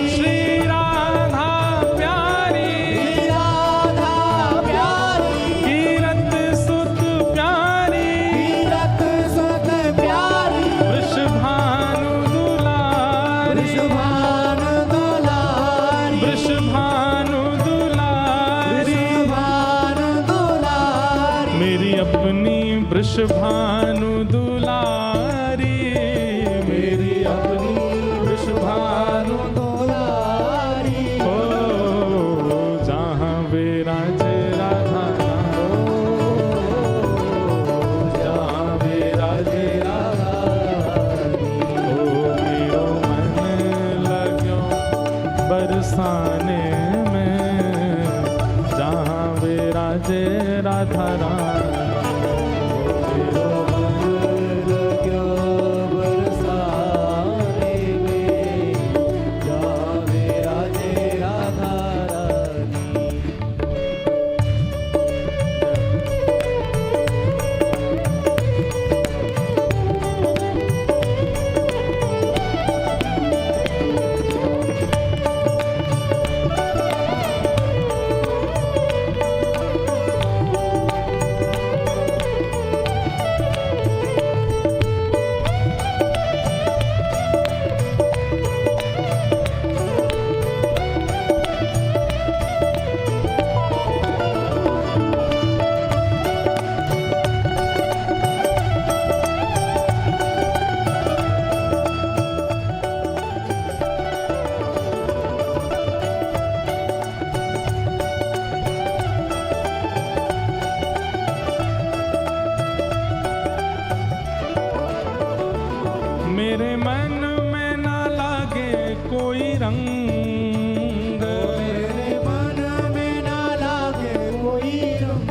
S1: श्री राधा प्यारी, कीरत सुत प्यारी, वृषभानु दुलारी, वृषभानु दुलारी, मेरी अपनी वृषभानु दुलारी, मेरी अपनी वृषभानु दुलारी। ओ जहाँ विराजे राधा रानी, जहाँ विराजे राधा रानी, ओ मेरो मन लाग्यो बरसाने में, जहाँ विराजे राधा रानी। मेरे मन में ना लागे कोई रंग,
S2: मेरे मन में ना लागे कोई रंग,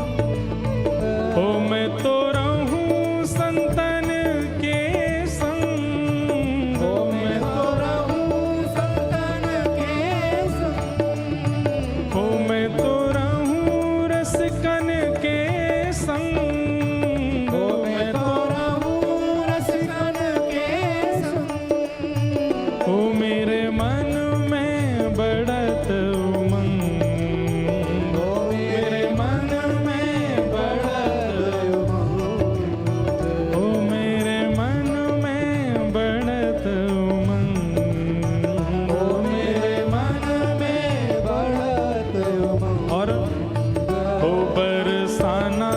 S1: हो मैं तो रहूं संतन के संग,
S2: हो मैं तो रहूं संतन के संग,
S1: हो मैं तो रहूं रसिकन के संग,
S2: हो मैं तो रहूं रसिकन के संग,
S1: हो मेरे मन में बढ़त उमंग, हो मेरे मन में बढ़त उमंग, हो मेरे मन में बढ़त उमंग,
S2: हो मेरे मन में बढ़त उमंग।
S1: और हो बरसाना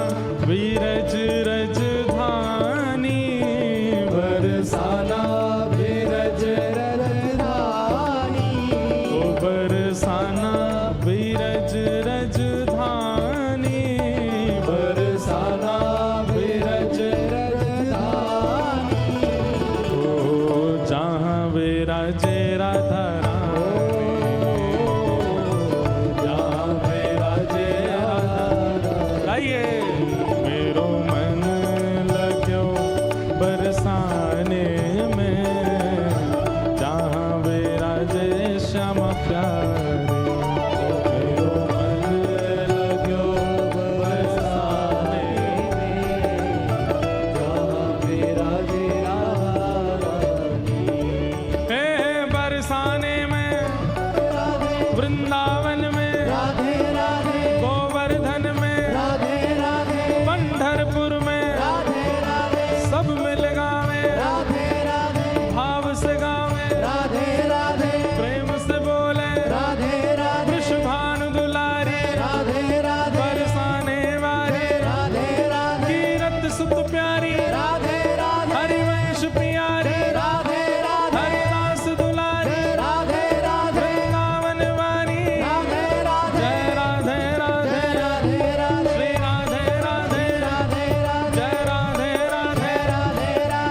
S1: विरज रज धानी,
S2: बरसाना विरज रजधानी,
S1: हो बरसाना विरज रज धानी,
S2: बरसाना विरज रजधानी,
S1: हो जहाँ विराजे राधा रानी, जहाँ विराजे राधा रानी। गाइए, मेरो मन लाग्यो बरसाने में, जहाँ विराजे श्यामा प्यारे, मेरो मन लाग्यो बरसाने में,
S2: जहाँ विराजे राधा रानी।
S1: हे बरसाने में,
S2: राधे
S1: वृंदावन में,
S2: राधे राधे
S1: गोवर्धन में,
S2: राधे राधे
S1: पंढरपुर में,
S2: राधे राधे
S1: सब मिल गावे,
S2: राधे राधे
S1: भाव से गावे,
S2: राधे राधे
S1: प्रेम से बोले,
S2: राधे राधे
S1: वृषभानु दुलारी,
S2: राधे राधे
S1: बरसाने वाली,
S2: राधे राधे
S1: कीरत सुत प्यारी,
S2: राधे राधे
S1: हरिवंश प्यारी,
S2: राधे राधे
S1: हरिदास दुलारी,
S2: राधे राधे
S1: वृंदावन वाली,
S2: राधे राधे
S1: जय राधे राधे,
S2: राधे राधे
S1: श्री राधे राधे,
S2: राधे राधे
S1: जय राधे राधे,
S2: राधे राधे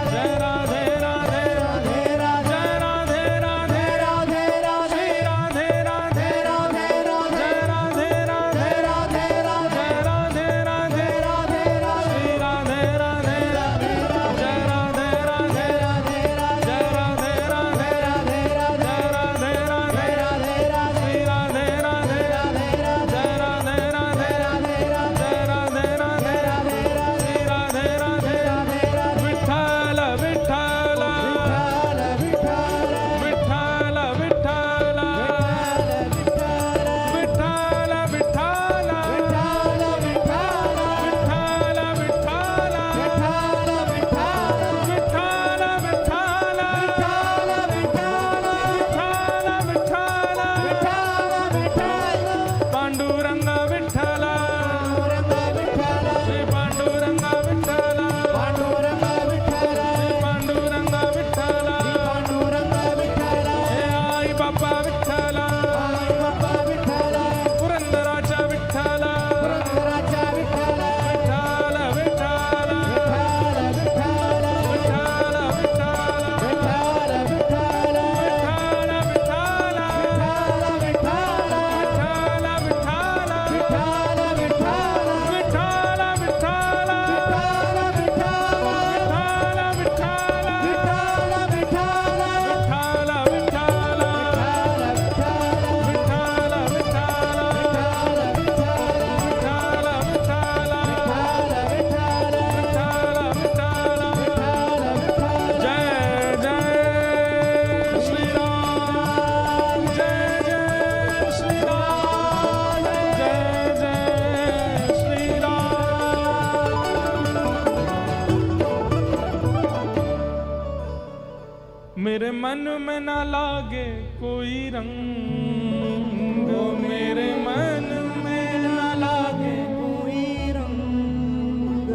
S1: मन में ना लागे कोई रंग, ओ मेरे मन में ना लागे
S2: कोई रंग,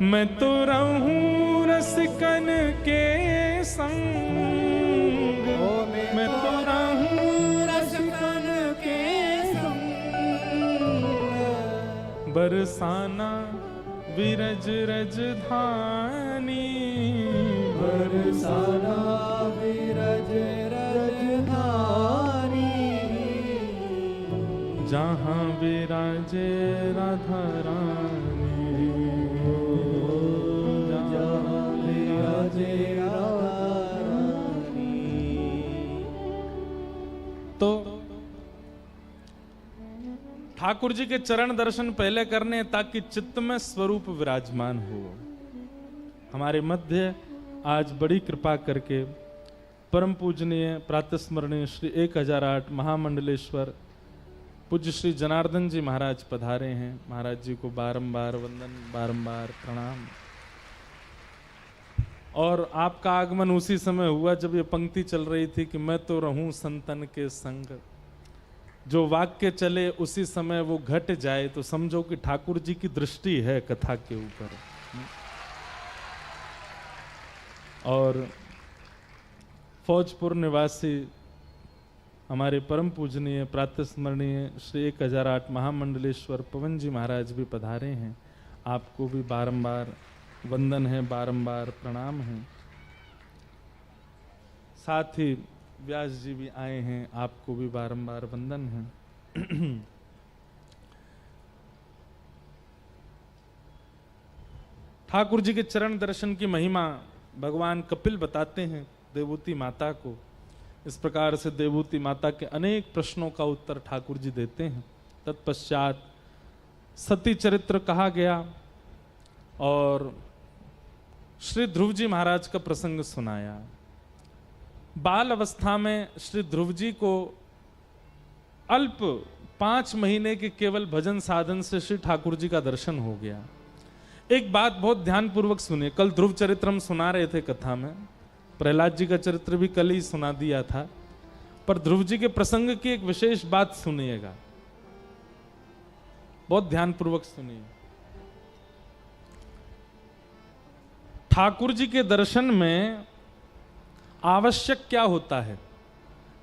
S1: मैं तो रहूं रसिकन के संग, मैं तो रहूं
S2: रसिकन के संग,
S1: बरसाना विरज रजधानी,
S2: बरसाना विरज रजधानी,
S1: जहाँ विराजे राधा रानी,
S2: जहाँ विराजे राधा रानी।
S1: तो ठाकुर जी के चरण दर्शन पहले करने ताकि चित्त में स्वरूप विराजमान हो। हमारे मध्य आज बड़ी कृपा करके परम पूजनीय प्रातस्मरणीय श्री 1008 महामंडलेश्वर पूज्य श्री जनार्दन जी महाराज पधारे हैं। महाराज जी को बारंबार वंदन, बारंबार प्रणाम। और आपका आगमन उसी समय हुआ जब ये पंक्ति चल रही थी कि मैं तो रहूं संतन के संग। जो वाक्य चले उसी समय वो घट जाए तो समझो कि ठाकुर जी की दृष्टि है कथा के ऊपर। और फौजपुर निवासी हमारे परम पूजनीय प्रातस्मरणीय श्री 1008 महामंडलेश्वर पवन जी महाराज भी पधारे हैं। आपको भी बारंबार वंदन है, बारंबार प्रणाम है। साथ ही व्यास जी भी आए हैं, आपको भी बारंबार वंदन है। ठाकुर जी के चरण दर्शन की महिमा भगवान कपिल बताते हैं देवूति माता को। इस प्रकार से देवूति माता के अनेक प्रश्नों का उत्तर ठाकुर जी देते हैं। तत्पश्चात सती चरित्र कहा गया और श्री ध्रुव जी महाराज का प्रसंग सुनाया। बाल अवस्था में श्री ध्रुव जी को अल्प 5 महीने के केवल भजन साधन से श्री ठाकुर जी का दर्शन हो गया। एक बात बहुत ध्यान पूर्वक सुनिए। कल ध्रुव चरित्र हम सुना रहे थे कथा में, प्रहलाद जी का चरित्र भी कल ही सुना दिया था, पर ध्रुव जी के प्रसंग की एक विशेष बात सुनिएगा, बहुत ध्यान पूर्वक सुनिए। ठाकुर जी के दर्शन में आवश्यक क्या होता है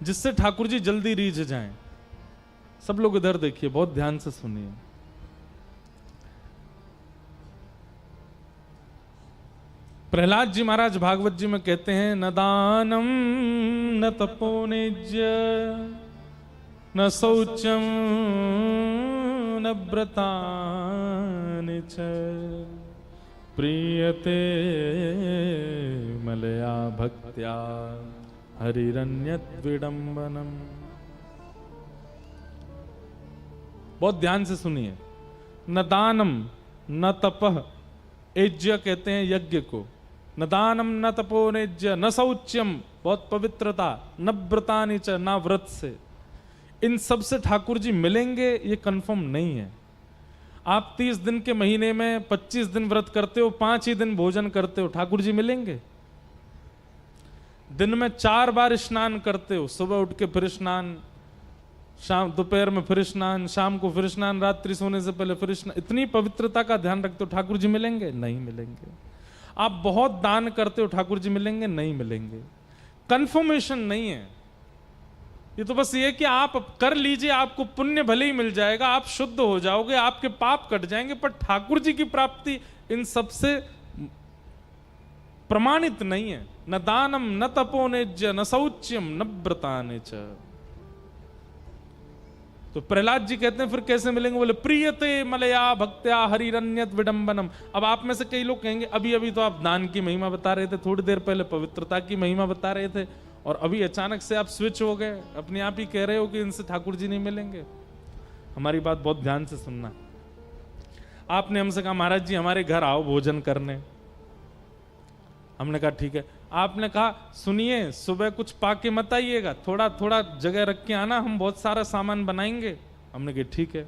S1: जिससे ठाकुर जी जल्दी रीझ जाएं? सब लोग इधर देखिए, बहुत ध्यान से सुनिए। प्रहलाद जी महाराज भागवत जी में कहते हैं, न दानम न तपोनिज्य न शौचम न व्रतानि च प्रीयते मलया भक्त्या हरिरन्यत विडंबनम। बहुत ध्यान से सुनिए। न दानम न तपः, एज्य कहते हैं यज्ञ को, न दानम न तपोनेज्य न शौच्यम, बहुत पवित्रता, न व्रतानि च, ना व्रत से। इन सब से ठाकुर जी मिलेंगे ये कंफर्म नहीं है। आप 30 दिन के महीने में 25 दिन व्रत करते हो, 5 ही दिन भोजन करते हो, ठाकुर जी मिलेंगे? दिन में 4 बार स्नान करते हो, सुबह उठ के फिर स्नान, शाम दोपहर में फिर स्नान, शाम को फिर स्नान, रात्रि सोने से पहले फिर स्नान, इतनी पवित्रता का ध्यान रखते हो, ठाकुर जी मिलेंगे? नहीं मिलेंगे। आप बहुत दान करते हो, ठाकुर जी मिलेंगे? नहीं मिलेंगे। कंफर्मेशन नहीं है ये, तो बस ये कि आप कर लीजिए, आपको पुण्य भले ही मिल जाएगा, आप शुद्ध हो जाओगे, आपके पाप कट जाएंगे, पर ठाकुर जी की प्राप्ति इन सबसे प्रमाणित नहीं है। न दानम न तपोनेज्य न शौच्यम न व्रतानि च। तो प्रहलाद जी कहते हैं फिर कैसे मिलेंगे? बोले प्रीयते मलया भक्त्या हरिरन्यत विडंबनम। अब आप में से कई लोग कहेंगे अभी अभी तो आप दान की महिमा बता रहे थे, थोड़ी देर पहले पवित्रता की महिमा बता रहे थे, और अभी अचानक से आप स्विच हो गए, अपने आप ही कह रहे हो कि इनसे ठाकुर जी नहीं मिलेंगे। हमारी बात बहुत ध्यान से सुनना। आपने हमसे कहा महाराज जी हमारे घर आओ भोजन करने, हमने कहा ठीक है। आपने कहा सुनिए सुबह कुछ पाके मत आइएगा, थोड़ा थोड़ा जगह रख के आना, हम बहुत सारा सामान बनाएंगे। हमने कहा ठीक है।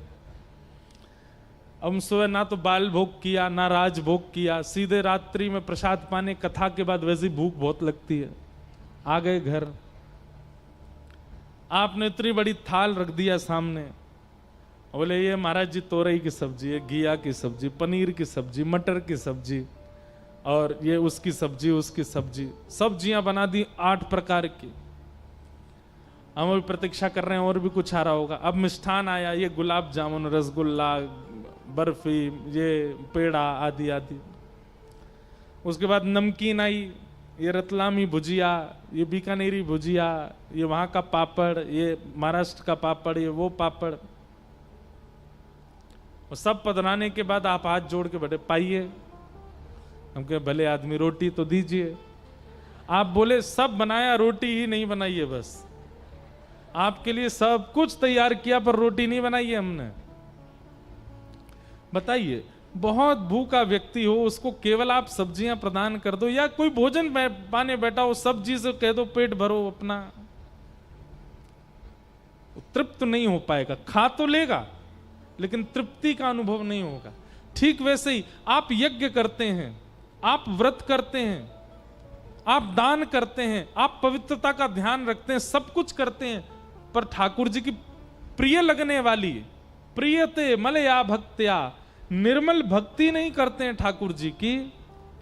S1: अब हम सुबह ना तो बाल भोग किया ना राज भोग किया, सीधे रात्रि में प्रसाद पाने, कथा के बाद वैसे भूख बहुत लगती है, आ गए घर, आपने इतनी बड़ी थाल रख दिया सामने, बोले ये महाराज जी तोरई की सब्जी है, घिया की सब्जी, पनीर की सब्जी, मटर की सब्जी, और ये उसकी सब्जी, उसकी सब्जी, सब्जियां बना दी 8 प्रकार की। हम अभी प्रतीक्षा कर रहे हैं और भी कुछ आ रहा होगा। अब मिष्ठान आया, ये गुलाब जामुन, रसगुल्ला, बर्फी, ये पेड़ा आदि आदि। उसके बाद नमकीन आई, ये रतलामी भुजिया, ये बीकानेरी भुजिया, ये वहां का पापड़, ये महाराष्ट्र का पापड़, ये वो पापड़। और सब पधराने के बाद आप हाथ जोड़ के बैठे, पाइए। हम कहे भले आदमी रोटी तो दीजिए। आप बोले सब बनाया, रोटी ही नहीं बनाई है, बस आपके लिए सब कुछ तैयार किया पर रोटी नहीं बनाई है हमने। बताइए, बहुत भूखा व्यक्ति हो उसको केवल आप सब्जियां प्रदान कर दो, या कोई भोजन पाने बैठा हो सब्जी से कह दो पेट भरो अपना, तृप्त नहीं हो पाएगा। खा तो लेगा लेकिन तृप्ति का अनुभव नहीं होगा। ठीक वैसे ही आप यज्ञ करते हैं, आप व्रत करते हैं, आप दान करते हैं, आप पवित्रता का ध्यान रखते हैं, सब कुछ करते हैं, पर ठाकुर जी की प्रिय लगने वाली प्रियते मलया भक्त्या निर्मल भक्ति नहीं करते हैं ठाकुर जी की,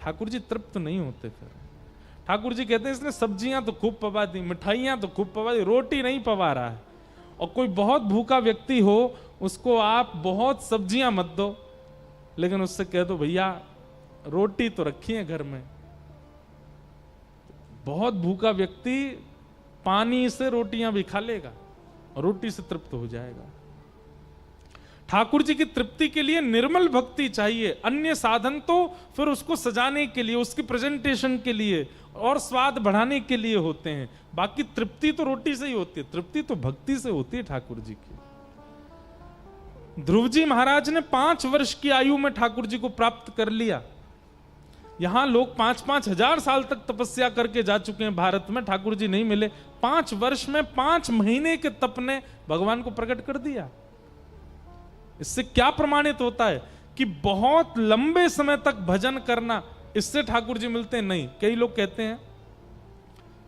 S1: ठाकुर जी तृप्त नहीं होते। फिर ठाकुर जी कहते हैं इसने सब्जियां तो खूब पवा दी, मिठाइयां तो खूब पवा दी, रोटी नहीं पवा रहा है। और कोई बहुत भूखा व्यक्ति हो उसको आप बहुत सब्जियां मत दो, लेकिन उससे कह दो भैया रोटी तो रखी है घर में। बहुत भूखा व्यक्ति पानी से रोटियां भी खा लेगा और रोटी से तृप्त हो जाएगा। ठाकुर जी की तृप्ति के लिए निर्मल भक्ति चाहिए। अन्य साधन तो फिर उसको सजाने के लिए, उसकी प्रेजेंटेशन के लिए और स्वाद बढ़ाने के लिए होते हैं। बाकी तृप्ति तो रोटी से ही होती है, तृप्ति तो भक्ति से होती है ठाकुर जी की। ध्रुव जी महाराज ने 5 वर्ष की आयु में ठाकुर जी को प्राप्त कर लिया। यहां लोग 5-5 हजार साल तक तपस्या करके जा चुके हैं, भारत में ठाकुर जी नहीं मिले। 5 वर्ष में 5 महीने के तप ने भगवान को प्रकट कर दिया। इससे क्या प्रमाणित होता है कि बहुत लंबे समय तक भजन करना, इससे ठाकुर जी मिलते हैं? नहीं। कई लोग कहते हैं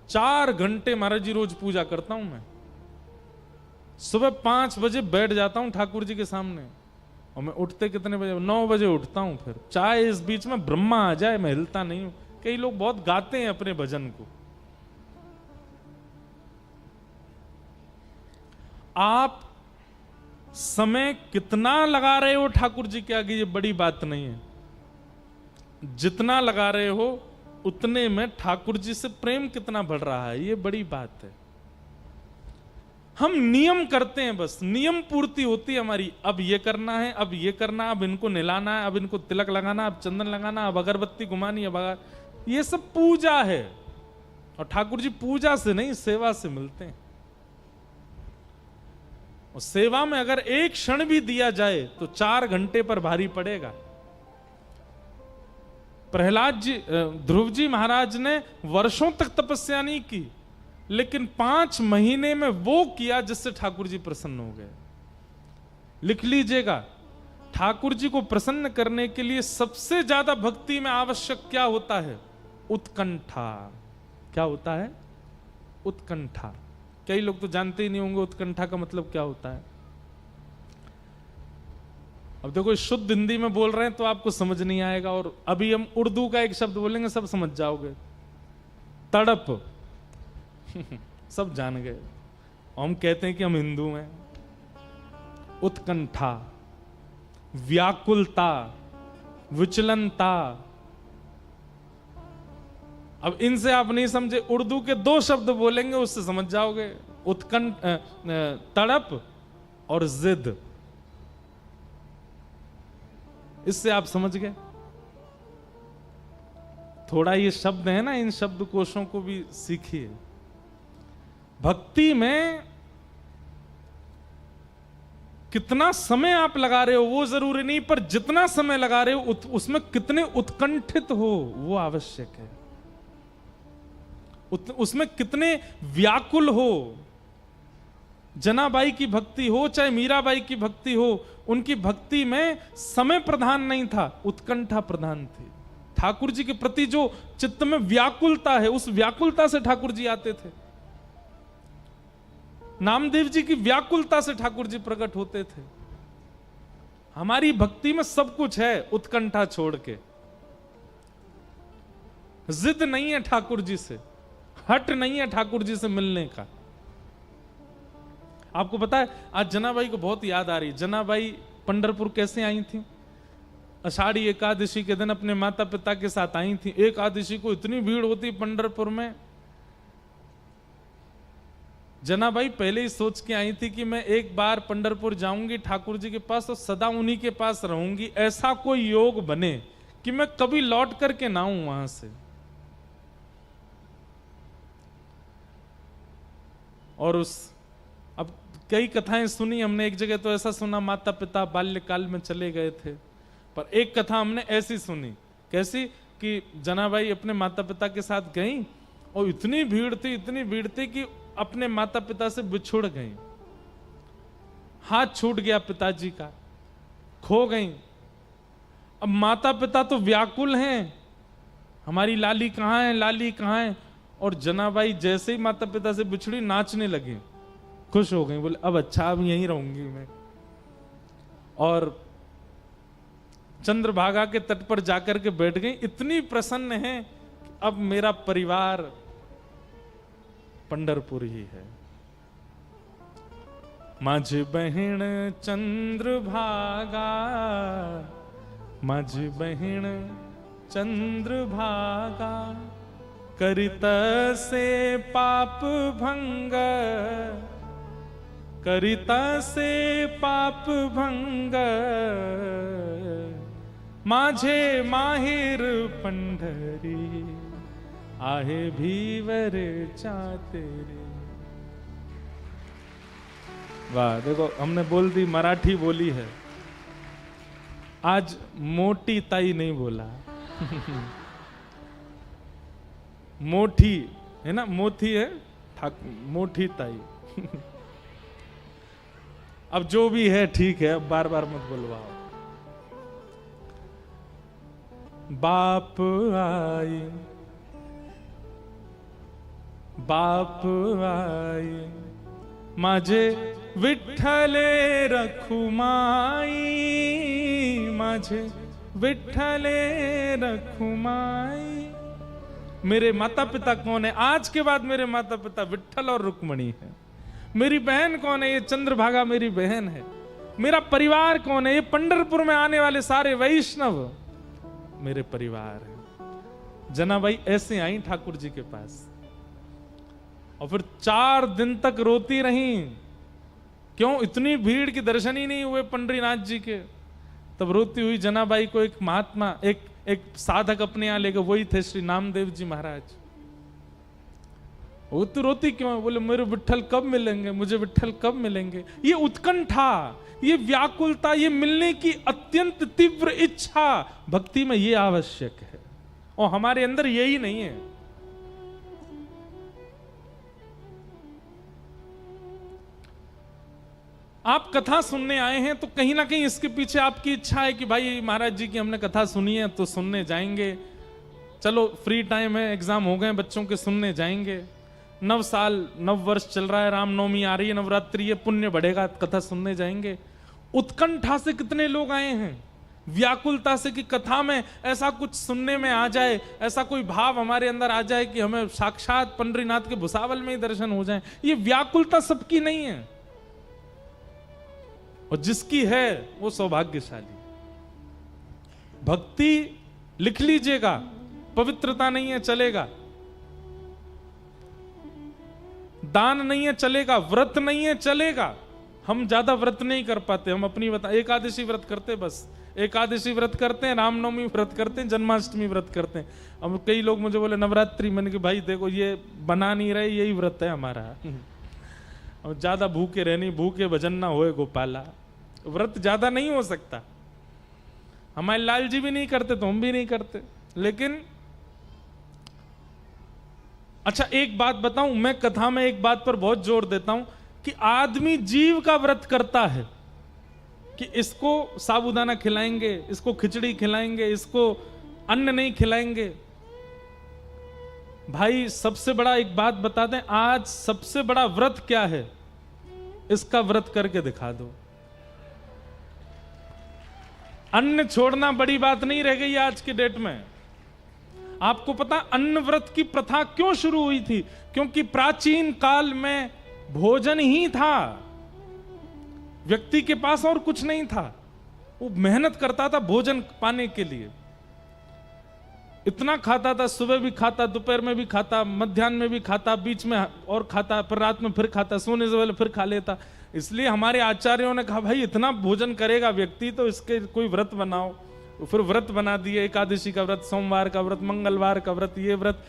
S1: 4 घंटे महाराज जी रोज पूजा करता हूं मैं, सुबह 5 बजे बैठ जाता हूं ठाकुर जी के सामने, और मैं उठते कितने बजे? 9 बजे उठता हूं। फिर चाहे इस बीच में ब्रह्मा आ जाए मैं हिलता नहीं हूं। कई लोग बहुत गाते हैं अपने भजन को। आप समय कितना लगा रहे हो ठाकुर जी के आगे, ये बड़ी बात नहीं है। जितना लगा रहे हो उतने में ठाकुर जी से प्रेम कितना बढ़ रहा है, ये बड़ी बात है। हम नियम करते हैं, बस नियम पूर्ति होती है हमारी। अब ये करना है, अब ये करना, अब इनको नहलाना है, अब इनको तिलक लगाना, अब चंदन लगाना, अब अगरबत्ती घुमानी, अब ये सब पूजा है। और ठाकुर जी पूजा से नहीं, सेवा से मिलते हैं। और सेवा में अगर एक क्षण भी दिया जाए तो 4 घंटे पर भारी पड़ेगा। प्रहलाद जी, ध्रुव जी महाराज ने वर्षों तक तपस्या नहीं की, लेकिन 5 महीने में वो किया जिससे ठाकुर जी प्रसन्न हो गए। लिख लीजिएगा, ठाकुर जी को प्रसन्न करने के लिए सबसे ज्यादा भक्ति में आवश्यक क्या होता है? उत्कंठा। क्या होता है? उत्कंठा। कई लोग तो जानते ही नहीं होंगे उत्कंठा का मतलब क्या होता है। अब देखो, शुद्ध हिंदी में बोल रहे हैं तो आपको समझ नहीं आएगा, और अभी हम उर्दू का एक शब्द बोलेंगे सब समझ जाओगे। तड़प सब जान गए। हम कहते हैं कि हम हिंदू हैं। उत्कंठा, व्याकुलता, विचलनता। अब इनसे आप नहीं समझे, उर्दू के 2 शब्द बोलेंगे उससे समझ जाओगे। उत्कंठ, तड़प और जिद, इससे आप समझ गए। थोड़ा ये शब्द है ना, इन शब्दकोशों को भी सीखिए। भक्ति में कितना समय आप लगा रहे हो वो जरूरी नहीं, पर जितना समय लगा रहे हो उसमें कितने उत्कंठित हो वो आवश्यक है। उसमें कितने व्याकुल हो। जनाबाई की भक्ति हो चाहे मीराबाई की भक्ति हो, उनकी भक्ति में समय प्रधान नहीं था, उत्कंठा प्रधान थी। ठाकुर जी के प्रति जो चित्त में व्याकुलता है, उस व्याकुलता से ठाकुर जी आते थे। नामदेव जी की व्याकुलता से ठाकुर जी प्रकट होते थे। हमारी भक्ति में सब कुछ है, उत्कंठा छोड़ के। जिद नहीं है ठाकुर जी से, हट नहीं है ठाकुर जी से मिलने का। आपको पता है, आज जनाबाई को बहुत याद आ रही। जनाबाई पंढरपुर कैसे आई थी? आषाढ़ी एकादशी के दिन अपने माता पिता के साथ आई थी। एकादशी को इतनी भीड़ होती पंढरपुर में। जनाबाई पहले ही सोच के आई थी कि मैं एक बार पंढरपुर जाऊंगी ठाकुर जी के पास और सदा उन्हीं के पास रहूंगी। ऐसा कोई योग बने कि मैं कभी लौट करके ना आऊं वहां से। और अब कई कथाएं सुनी हमने। एक जगह तो ऐसा सुना माता पिता बाल्यकाल में चले गए थे, पर एक कथा हमने ऐसी सुनी। कैसी? कि जनाबाई अपने माता पिता के साथ गई और इतनी भीड़ थी कि अपने माता पिता से बिछुड़ गई। हाथ छूट गया पिताजी का, खो गई। अब माता पिता तो व्याकुल हैं, हमारी लाली कहाँ है, लाली कहाँ है। और जनाबाई जैसे ही माता पिता से बिछड़ी नाचने लगी, खुश हो गई। बोले अब अच्छा, अब यहीं रहूंगी मैं। और चंद्रभागा के तट पर जाकर के बैठ गई। इतनी प्रसन्न है कि अब मेरा परिवार पंढरपुर ही है। माझी बहिण चंद्रभागा, माझी बहिण चंद्रभागा, करित से पाप भंग, करित से पाप भंग, माझे माहिर पंढरी, आहे भीवर चाते रे। वाह, देखो हमने बोल दी, मराठी बोली है। आज मोटी ताई नहीं बोला। मोठी है ना, मोती है मोठी ताई। अब जो भी है ठीक है, अब बार बार मत बुलवाओ। बाप आई, बाप आई, माझे विठ्ठले रखुमाई, माझे विठ्ठले रखुमाई। मेरे माता पिता कौन है? आज के बाद मेरे माता पिता विठ्ठल और रुक्मणी है। मेरी बहन कौन है? ये चंद्रभागा मेरी बहन है। मेरा परिवार कौन है? ये पंढरपुर में आने वाले सारे वैष्णव मेरे परिवार है। जनाबाई ऐसे आई ठाकुर जी के पास और फिर 4 दिन तक रोती रही। क्यों? इतनी भीड़ की दर्शन ही नहीं हुए पंडरीनाथ जी के। तब रोती हुई जनाबाई को एक महात्मा, एक साधक अपने यहां लेकर, वही थे श्री नामदेव जी महाराज। वो तो रोती क्यों? बोले मेरे विठ्ठल कब मिलेंगे, मुझे विठ्ठल कब मिलेंगे। ये उत्कंठा, ये व्याकुलता, ये मिलने की अत्यंत तीव्र इच्छा भक्ति में ये आवश्यक है, और हमारे अंदर यही नहीं है। आप कथा सुनने आए हैं तो कहीं ना कहीं इसके पीछे आपकी इच्छा है कि भाई महाराज जी की हमने कथा सुनी है तो सुनने जाएंगे। चलो फ्री टाइम है, एग्जाम हो गए बच्चों के, सुनने जाएंगे। नव साल, नव वर्ष चल रहा है, रामनवमी आ रही है, नवरात्रि है, पुण्य बढ़ेगा, कथा सुनने जाएंगे। उत्कंठा से कितने लोग आए हैं, व्याकुलता से कि कथा में ऐसा कुछ सुनने में आ जाए, ऐसा कोई भाव हमारे अंदर आ जाए कि हमें साक्षात पंडरीनाथ के भुसावल में ही दर्शन हो जाए। ये व्याकुलता सबकी नहीं है, और जिसकी है वो सौभाग्यशाली। भक्ति लिख लीजिएगा, पवित्रता नहीं है चलेगा, दान नहीं है चलेगा, व्रत नहीं है चलेगा। हम ज्यादा व्रत नहीं कर पाते, हम अपनी एकादशी व्रत करते, बस एकादशी व्रत करते हैं, रामनवमी व्रत करते हैं, जन्माष्टमी व्रत करते हैं। अब कई लोग मुझे बोले नवरात्रि, मैंने कहा भाई देखो ये बना नहीं रहे, यही व्रत है हमारा। और ज्यादा भूखे रहनी, भूखे भजन ना होए गोपाला, व्रत ज्यादा नहीं हो सकता। हमारे लाल जी भी नहीं करते तो हम भी नहीं करते। लेकिन अच्छा एक बात बताऊं, मैं कथा में एक बात पर बहुत जोर देता हूं कि आदमी जीव का व्रत करता है कि इसको साबूदाना खिलाएंगे, इसको खिचड़ी खिलाएंगे, इसको अन्न नहीं खिलाएंगे। भाई सबसे बड़ा एक बात बता दें, आज सबसे बड़ा व्रत क्या है, इसका व्रत करके दिखा दो। अन्न छोड़ना बड़ी बात नहीं रह गई आज की डेट में। आपको पता अन्न व्रत की प्रथा क्यों शुरू हुई थी? क्योंकि प्राचीन काल में भोजन ही था, व्यक्ति के पास और कुछ नहीं था। वो मेहनत करता था भोजन पाने के लिए, इतना खाता था, सुबह भी खाता, दोपहर में भी खाता, मध्याह्न में भी खाता, बीच में और खाता, फिर रात में फिर खाता, सोने से पहले फिर खा लेता। इसलिए हमारे आचार्यों ने कहा भाई इतना भोजन करेगा व्यक्ति तो इसके कोई व्रत बनाओ। फिर व्रत बना दिए, एकादशी का व्रत, सोमवार का व्रत, मंगलवार का व्रत, ये व्रत,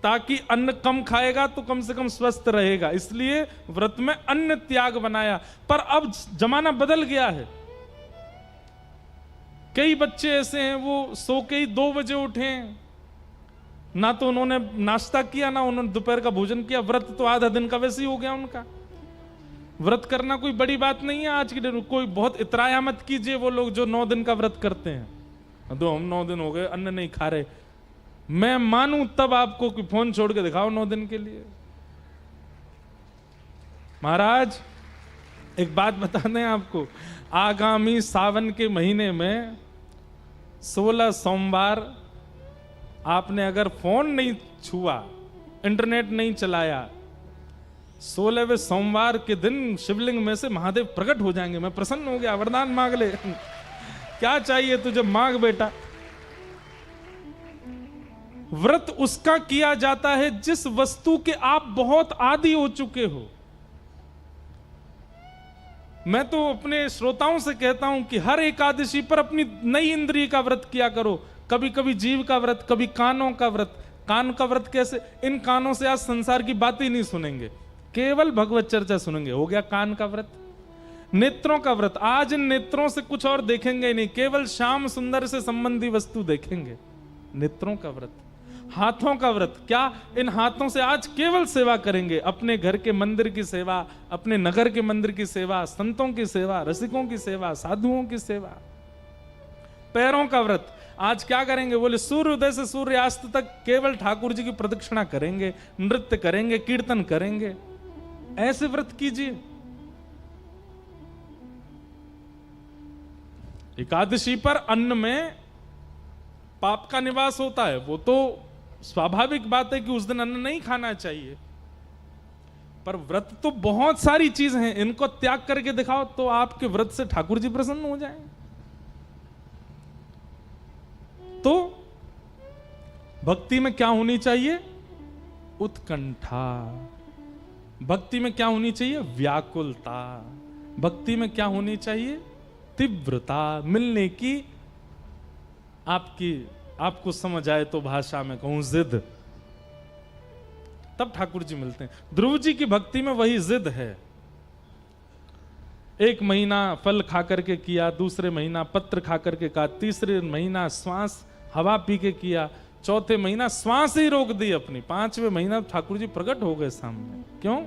S1: ताकि अन्न कम खाएगा तो कम से कम स्वस्थ रहेगा। इसलिए व्रत में अन्न त्याग बनाया। पर अब जमाना बदल गया है। कई बच्चे ऐसे हैं वो सो के ही 2 बजे उठे, ना तो उन्होंने नाश्ता किया ना उन्होंने दोपहर का भोजन किया। व्रत तो आधा दिन का वैसे ही हो गया उनका। व्रत करना कोई बड़ी बात नहीं है आज की डेट में। कोई बहुत इतराया मत कीजिए वो लोग जो 9 दिन का व्रत करते हैं, तो हम 9 दिन हो गए अन्न नहीं खा रहे। मैं मानूं तब आपको कि फोन छोड़ के दिखाओ 9 दिन के लिए। महाराज एक बात बता दें आपको, आगामी सावन के महीने में 16 सोमवार आपने अगर फोन नहीं छुआ, इंटरनेट नहीं चलाया, 16वें सोमवार के दिन शिवलिंग में से महादेव प्रकट हो जाएंगे। मैं प्रसन्न हो गया, वरदान मांग ले क्या चाहिए तुझे, मांग बेटा। व्रत उसका किया जाता है जिस वस्तु के आप बहुत आदी हो चुके हो। मैं तो अपने श्रोताओं से कहता हूं कि हर एकादशी पर अपनी नई इंद्रिय का व्रत किया करो। कभी कभी जीव का व्रत, कभी कानों का व्रत। कान का व्रत कैसे? इन कानों से आज संसार की बातें नहीं सुनेंगे, केवल भगवत चर्चा सुनेंगे, हो गया कान का व्रत। नेत्रों का व्रत, आज इन नेत्रों से कुछ और देखेंगे ही नहीं, केवल श्याम सुंदर से संबंधी वस्तु देखेंगे, नेत्रों का व्रत। हाथों का व्रत, क्या इन हाथों से आज केवल सेवा करेंगे, अपने घर के मंदिर की सेवा, अपने नगर के मंदिर की सेवा, संतों की सेवा, रसिकों की सेवा, साधुओं की सेवा। पैरों का व्रत, आज क्या करेंगे? बोले सूर्योदय से सूर्यास्त तक केवल ठाकुर जी की प्रदक्षिणा करेंगे, नृत्य करेंगे, कीर्तन करेंगे। ऐसे व्रत कीजिए। एकादशी पर अन्न में पाप का निवास होता है, वो तो स्वाभाविक बात है कि उस दिन अन्न नहीं खाना चाहिए। पर व्रत तो बहुत सारी चीज हैं, इनको त्याग करके दिखाओ तो आपके व्रत से ठाकुर जी प्रसन्न हो जाएं। तो भक्ति में क्या होनी चाहिए? उत्कंठा। भक्ति में क्या होनी चाहिए? व्याकुलता। भक्ति में क्या होनी चाहिए? तीव्रता। मिलने की, आपको समझ आए तो भाषा में कहूं जिद, तब ठाकुर जी मिलते हैं। ध्रुव जी की भक्ति में वही जिद है। 1 महीना फल खा करके किया, दूसरे महीना पत्र खा करके किया, तीसरे महीना श्वास हवा पी के किया, चौथे महीना श्वास ही रोक दी अपनी, 5वें महीना ठाकुर जी प्रकट हो गए सामने। क्यों?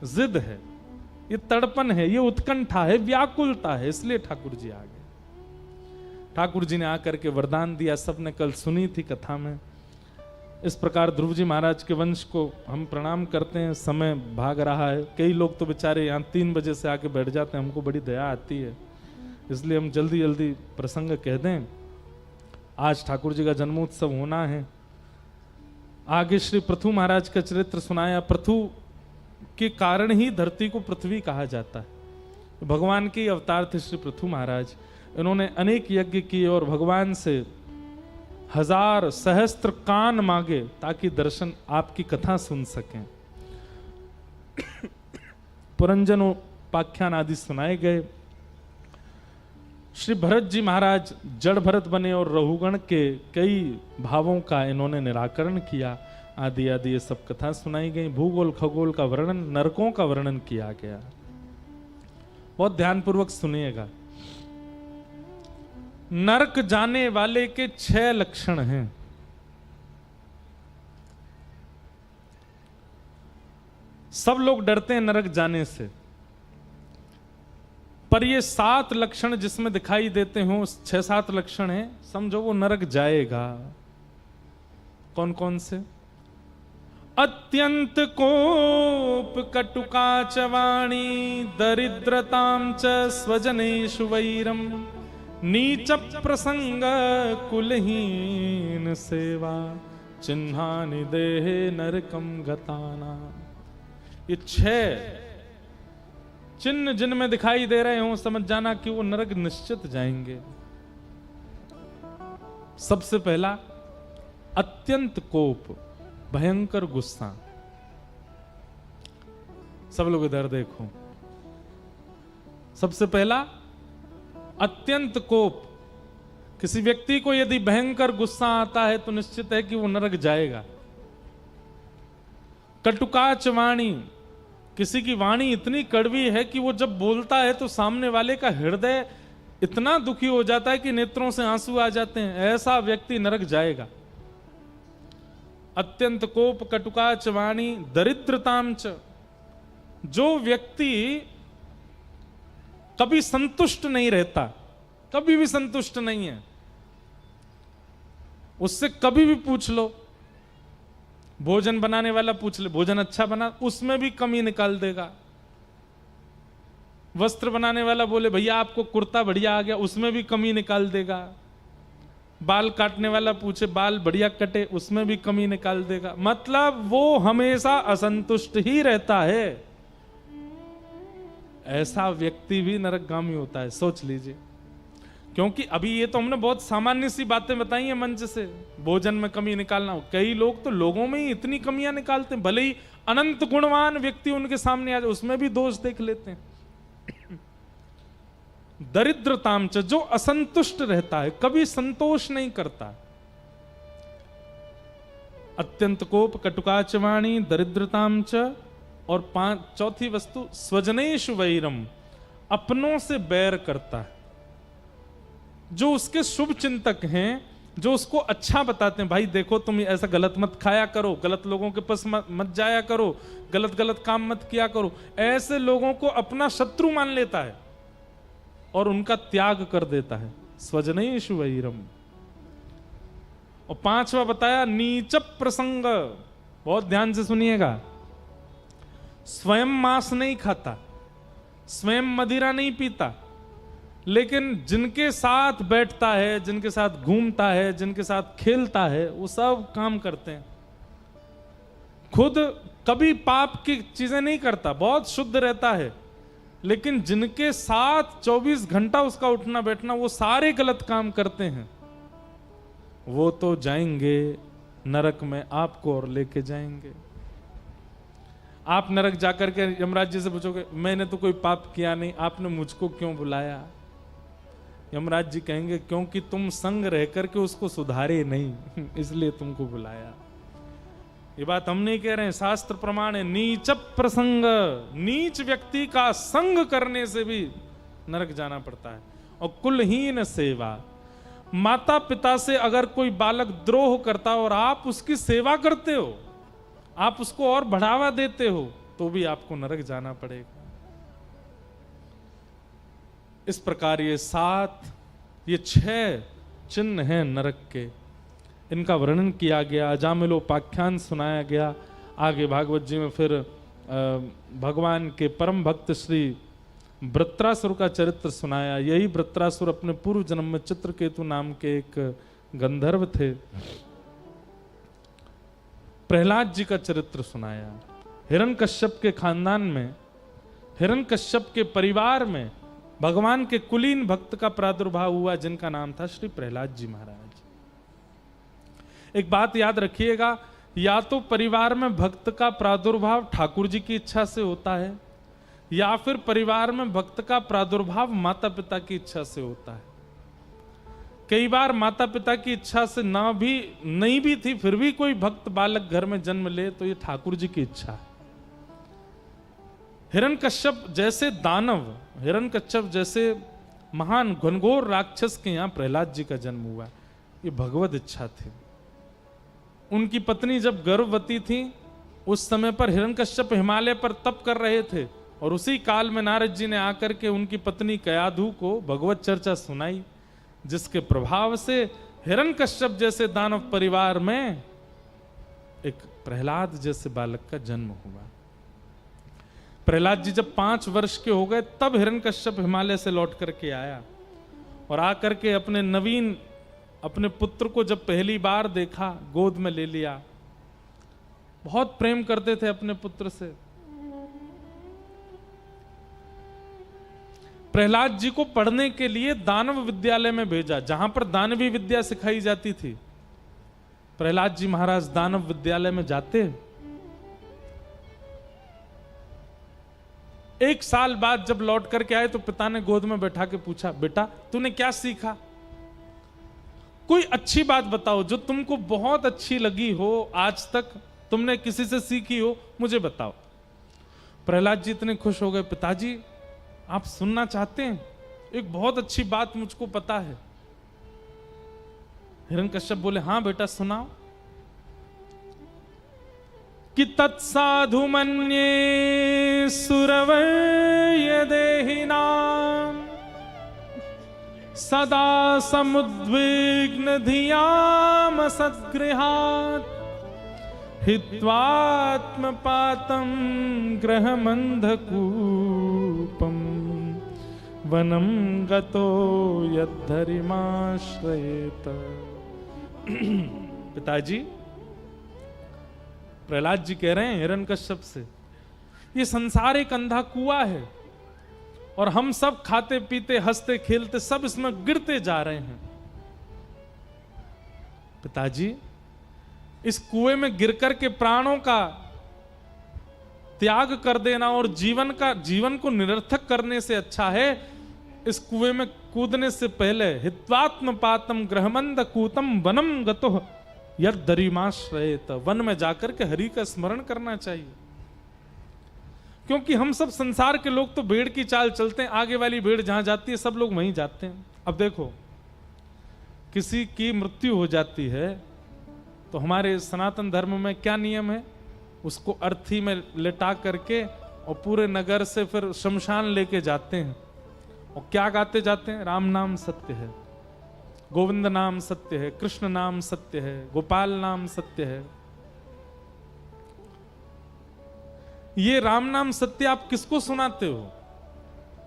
S1: जिद है, ये तड़पन है, ये उत्कंठा है, व्याकुलता है, इसलिए ठाकुर जी आ गए। ठाकुर जी ने आकर के वरदान दिया, सबने कल सुनी थी कथा में। इस प्रकार ध्रुव जी महाराज के वंश को हम प्रणाम करते हैं। समय भाग रहा है, कई लोग तो बेचारे यहाँ 3 बजे से आके बैठ जाते हैं, हमको बड़ी दया आती है, इसलिए हम जल्दी जल्दी प्रसंग कह दें। आज ठाकुर जी का जन्मोत्सव होना है। आगे श्री पृथु महाराज का चरित्र सुनाया। पृथु के कारण ही धरती को पृथ्वी कहा जाता है। भगवान के अवतार थे श्री पृथु महाराज। इन्होंने अनेक यज्ञ किए और भगवान से 1000 सहस्त्र कान मांगे ताकि दर्शन, आपकी कथा सुन सकें। पुरंजन उपाख्यान आदि सुनाए गए। श्री भरत जी महाराज जड़ भरत बने और रहुगण के कई भावों का इन्होंने निराकरण किया। आदि आदि ये सब कथा सुनाई गई। भूगोल खगोल का वर्णन, नरकों का वर्णन किया गया। बहुत ध्यानपूर्वक सुनिएगा। नरक जाने वाले के 6 लक्षण हैं। सब लोग डरते हैं नरक जाने से, पर ये 7 लक्षण जिसमें दिखाई देते हो, 6-7 लक्षण हैं, समझो वो नरक जाएगा। कौन कौन से? अत्यंत कोप कटुका च वाणी दरिद्रतां च स्वजनेषु वैरम नीच प्रसंग कुलहीन सेवा चिन्हानि देहे नरकम गताना। ये 6 चिन्ह जिनमें दिखाई दे रहे हो, समझ जाना कि वो नरक निश्चित जाएंगे। सबसे पहला अत्यंत कोप, भयंकर गुस्सा। सब लोग इधर देखो। सबसे पहला अत्यंत कोप। किसी व्यक्ति को यदि भयंकर गुस्सा आता है तो निश्चित है कि वो नरक जाएगा। कटुकाच वाणी, किसी की वाणी इतनी कड़वी है कि वो जब बोलता है तो सामने वाले का हृदय इतना दुखी हो जाता है कि नेत्रों से आंसू आ जाते हैं। ऐसा व्यक्ति नरक जाएगा। अत्यंत कोप कटुकाच वाणी दरिद्रताम च, जो व्यक्ति कभी संतुष्ट नहीं रहता, कभी भी संतुष्ट नहीं है, उससे कभी भी पूछ लो, भोजन बनाने वाला पूछ ले, भोजन अच्छा बना, उसमें भी कमी निकाल देगा। वस्त्र बनाने वाला बोले भैया आपको कुर्ता बढ़िया आ गया, उसमें भी कमी निकाल देगा। बाल काटने वाला पूछे बाल बढ़िया कटे, उसमें भी कमी निकाल देगा। मतलब वो हमेशा असंतुष्ट ही रहता है। ऐसा व्यक्ति भी नरकगामी होता है, सोच लीजिए। क्योंकि अभी ये तो हमने बहुत सामान्य सी बातें बताई हैं मंच से, भोजन में कमी निकालना हो। कई लोग तो लोगों में ही इतनी कमियां निकालते हैं, भले ही अनंत गुणवान व्यक्ति उनके सामने आ जाए उसमें भी दोष देख लेते हैं। दरिद्रताम च, जो असंतुष्ट रहता है, कभी संतोष नहीं करता। अत्यंत कोप कटुकाच वाणी दरिद्रताम च, और 4थी वस्तु स्वजनेषु वैरम, अपनों से बैर करता है। जो उसके शुभ चिंतक हैं, जो उसको अच्छा बताते हैं, भाई देखो तुम ऐसा गलत मत खाया करो, गलत लोगों के पास मत जाया करो, गलत काम मत किया करो, ऐसे लोगों को अपना शत्रु मान लेता है और उनका त्याग कर देता है। स्वजनेषु वैरम। और 5वां बताया नीच प्रसंग, बहुत ध्यान से सुनिएगा। स्वयं मांस नहीं खाता, स्वयं मदिरा नहीं पीता, लेकिन जिनके साथ बैठता है, जिनके साथ घूमता है, जिनके साथ खेलता है, वो सब काम करते हैं। खुद कभी पाप की चीजें नहीं करता, बहुत शुद्ध रहता है, लेकिन जिनके साथ 24 घंटा उसका उठना बैठना, वो सारे गलत काम करते हैं। वो तो जाएंगे नरक में, आपको और लेके जाएंगे। आप नरक जाकर के यमराज जी से पूछोगे मैंने तो कोई पाप किया नहीं, आपने मुझको क्यों बुलाया? यमराज जी कहेंगे क्योंकि तुम संग रह करके उसको सुधारे नहीं, इसलिए तुमको बुलाया। ये बात हम नहीं कह रहे हैं, शास्त्र प्रमाण है। नीच प्रसंग, नीच व्यक्ति का संग करने से भी नरक जाना पड़ता है। और कुलहीन सेवा, माता पिता से अगर कोई बालक द्रोह करता और आप उसकी सेवा करते हो, आप उसको और बढ़ावा देते हो, तो भी आपको नरक जाना पड़ेगा। इस प्रकार ये 6 चिन्ह हैं नरक के, इनका वर्णन किया गया, अजामिलोपाख्यान सुनाया गया। आगे भागवत जी में फिर भगवान के परम भक्त श्री वृत्रासुर का चरित्र सुनाया। यही वृत्रासुर अपने पूर्व जन्म में चित्रकेतु नाम के एक गंधर्व थे। प्रहलाद जी का चरित्र सुनाया। हिरण्यकश्यप के खानदान में, हिरण्यकश्यप के परिवार में भगवान के कुलीन भक्त का प्रादुर्भाव हुआ, जिनका नाम था श्री प्रहलाद जी महाराज। एक बात याद रखिएगा, या तो परिवार में भक्त का प्रादुर्भाव ठाकुर जी की इच्छा से होता है, या फिर परिवार में भक्त का प्रादुर्भाव माता पिता की इच्छा से होता है। कई बार माता पिता की इच्छा से नहीं भी थी, फिर भी कोई भक्त बालक घर में जन्म ले तो ये ठाकुर जी की इच्छा है। हिरण्यकश्यप जैसे दानव, हिरण्यकश्यप जैसे महान घनघोर राक्षस के यहाँ प्रहलाद जी का जन्म हुआ, ये भगवत इच्छा थी। उनकी पत्नी जब गर्भवती थी, उस समय पर हिरण्यकश्यप हिमालय पर तप कर रहे थे और उसी काल में नारद जी ने आकर के उनकी पत्नी कयाधु को भगवत चर्चा सुनाई, जिसके प्रभाव से हिरण्यकश्यप जैसे दानव परिवार में एक प्रहलाद जैसे बालक का जन्म हुआ। प्रहलाद जी जब 5 वर्ष के हो गए तब हिरण्यकश्यप हिमालय से लौट करके आया और आकर के अपने पुत्र को जब पहली बार देखा, गोद में ले लिया। बहुत प्रेम करते थे अपने पुत्र से। प्रहलाद जी को पढ़ने के लिए दानव विद्यालय में भेजा, जहां पर दानवी विद्या सिखाई जाती थी। प्रहलाद जी महाराज दानव विद्यालय में जाते, 1 साल बाद जब लौट करके आए तो पिता ने गोद में बैठा के पूछा, बेटा तूने क्या सीखा? कोई अच्छी बात बताओ जो तुमको बहुत अच्छी लगी हो, आज तक तुमने किसी से सीखी हो, मुझे बताओ। प्रहलाद जी इतने खुश हो गए, पिताजी आप सुनना चाहते हैं? एक बहुत अच्छी बात मुझको पता है। हिरण्यकश्यप बोले, हां बेटा सुनाओ। कि तत्साधु मन्ये सुरवय देहिनाम सदा समुद्विग्न धियाम सद्गृहात् हित्वात्मपातं ग्रहमन्धकूपं वनं गतो यद्धरिमाश्रयेत। पिताजी, प्रहलाद जी कह रहे हैं हिरण्यकश्यप से, ये संसार एक अंधा कुआं है और हम सब खाते पीते हंसते खेलते सब इसमें गिरते जा रहे हैं। पिताजी, इस कुएं में गिरकर के प्राणों का त्याग कर देना और जीवन को निरर्थक करने से अच्छा है इस कुएं में कूदने से पहले हित्वात्म पातम ग्रहमंद कूतम वनम गतो यद्धरिमाश्रयेत, वन में जाकर के हरि का स्मरण करना चाहिए। क्योंकि हम सब संसार के लोग तो भेड़ की चाल चलते हैं, आगे वाली भेड़ जहां जाती है सब लोग वहीं जाते हैं। अब देखो, किसी की मृत्यु हो जाती है तो हमारे सनातन धर्म में क्या नियम है? उसको अर्थी में लेटा करके और पूरे नगर से फिर शमशान लेके जाते हैं और क्या गाते जाते हैं? राम नाम सत्य है, गोविंद नाम सत्य है, कृष्ण नाम सत्य है, गोपाल नाम सत्य है। ये राम नाम सत्य आप किसको सुनाते हो?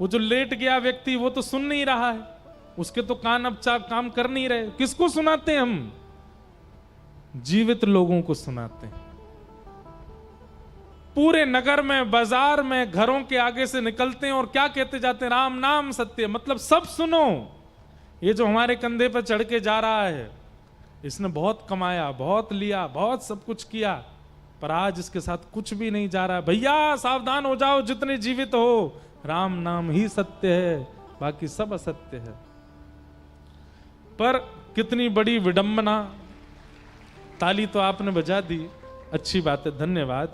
S1: वो जो लेट गया व्यक्ति वो तो सुन नहीं रहा है, उसके तो कान अब काम कर नहीं रहे। किसको सुनाते हैं हम? जीवित लोगों को सुनाते हैं। पूरे नगर में, बाजार में, घरों के आगे से निकलते हैं और क्या कहते जाते हैं? राम नाम सत्य। मतलब सब सुनो, ये जो हमारे कंधे पर चढ़ के जा रहा है इसने बहुत कमाया, बहुत लिया, बहुत सब कुछ किया, पर आज इसके साथ कुछ भी नहीं जा रहा है। भैया सावधान हो जाओ, जितने जीवित हो राम नाम ही सत्य है, बाकी सब असत्य है। पर कितनी बड़ी विडंबना। ताली तो आपने बजा दी, अच्छी बात है, धन्यवाद।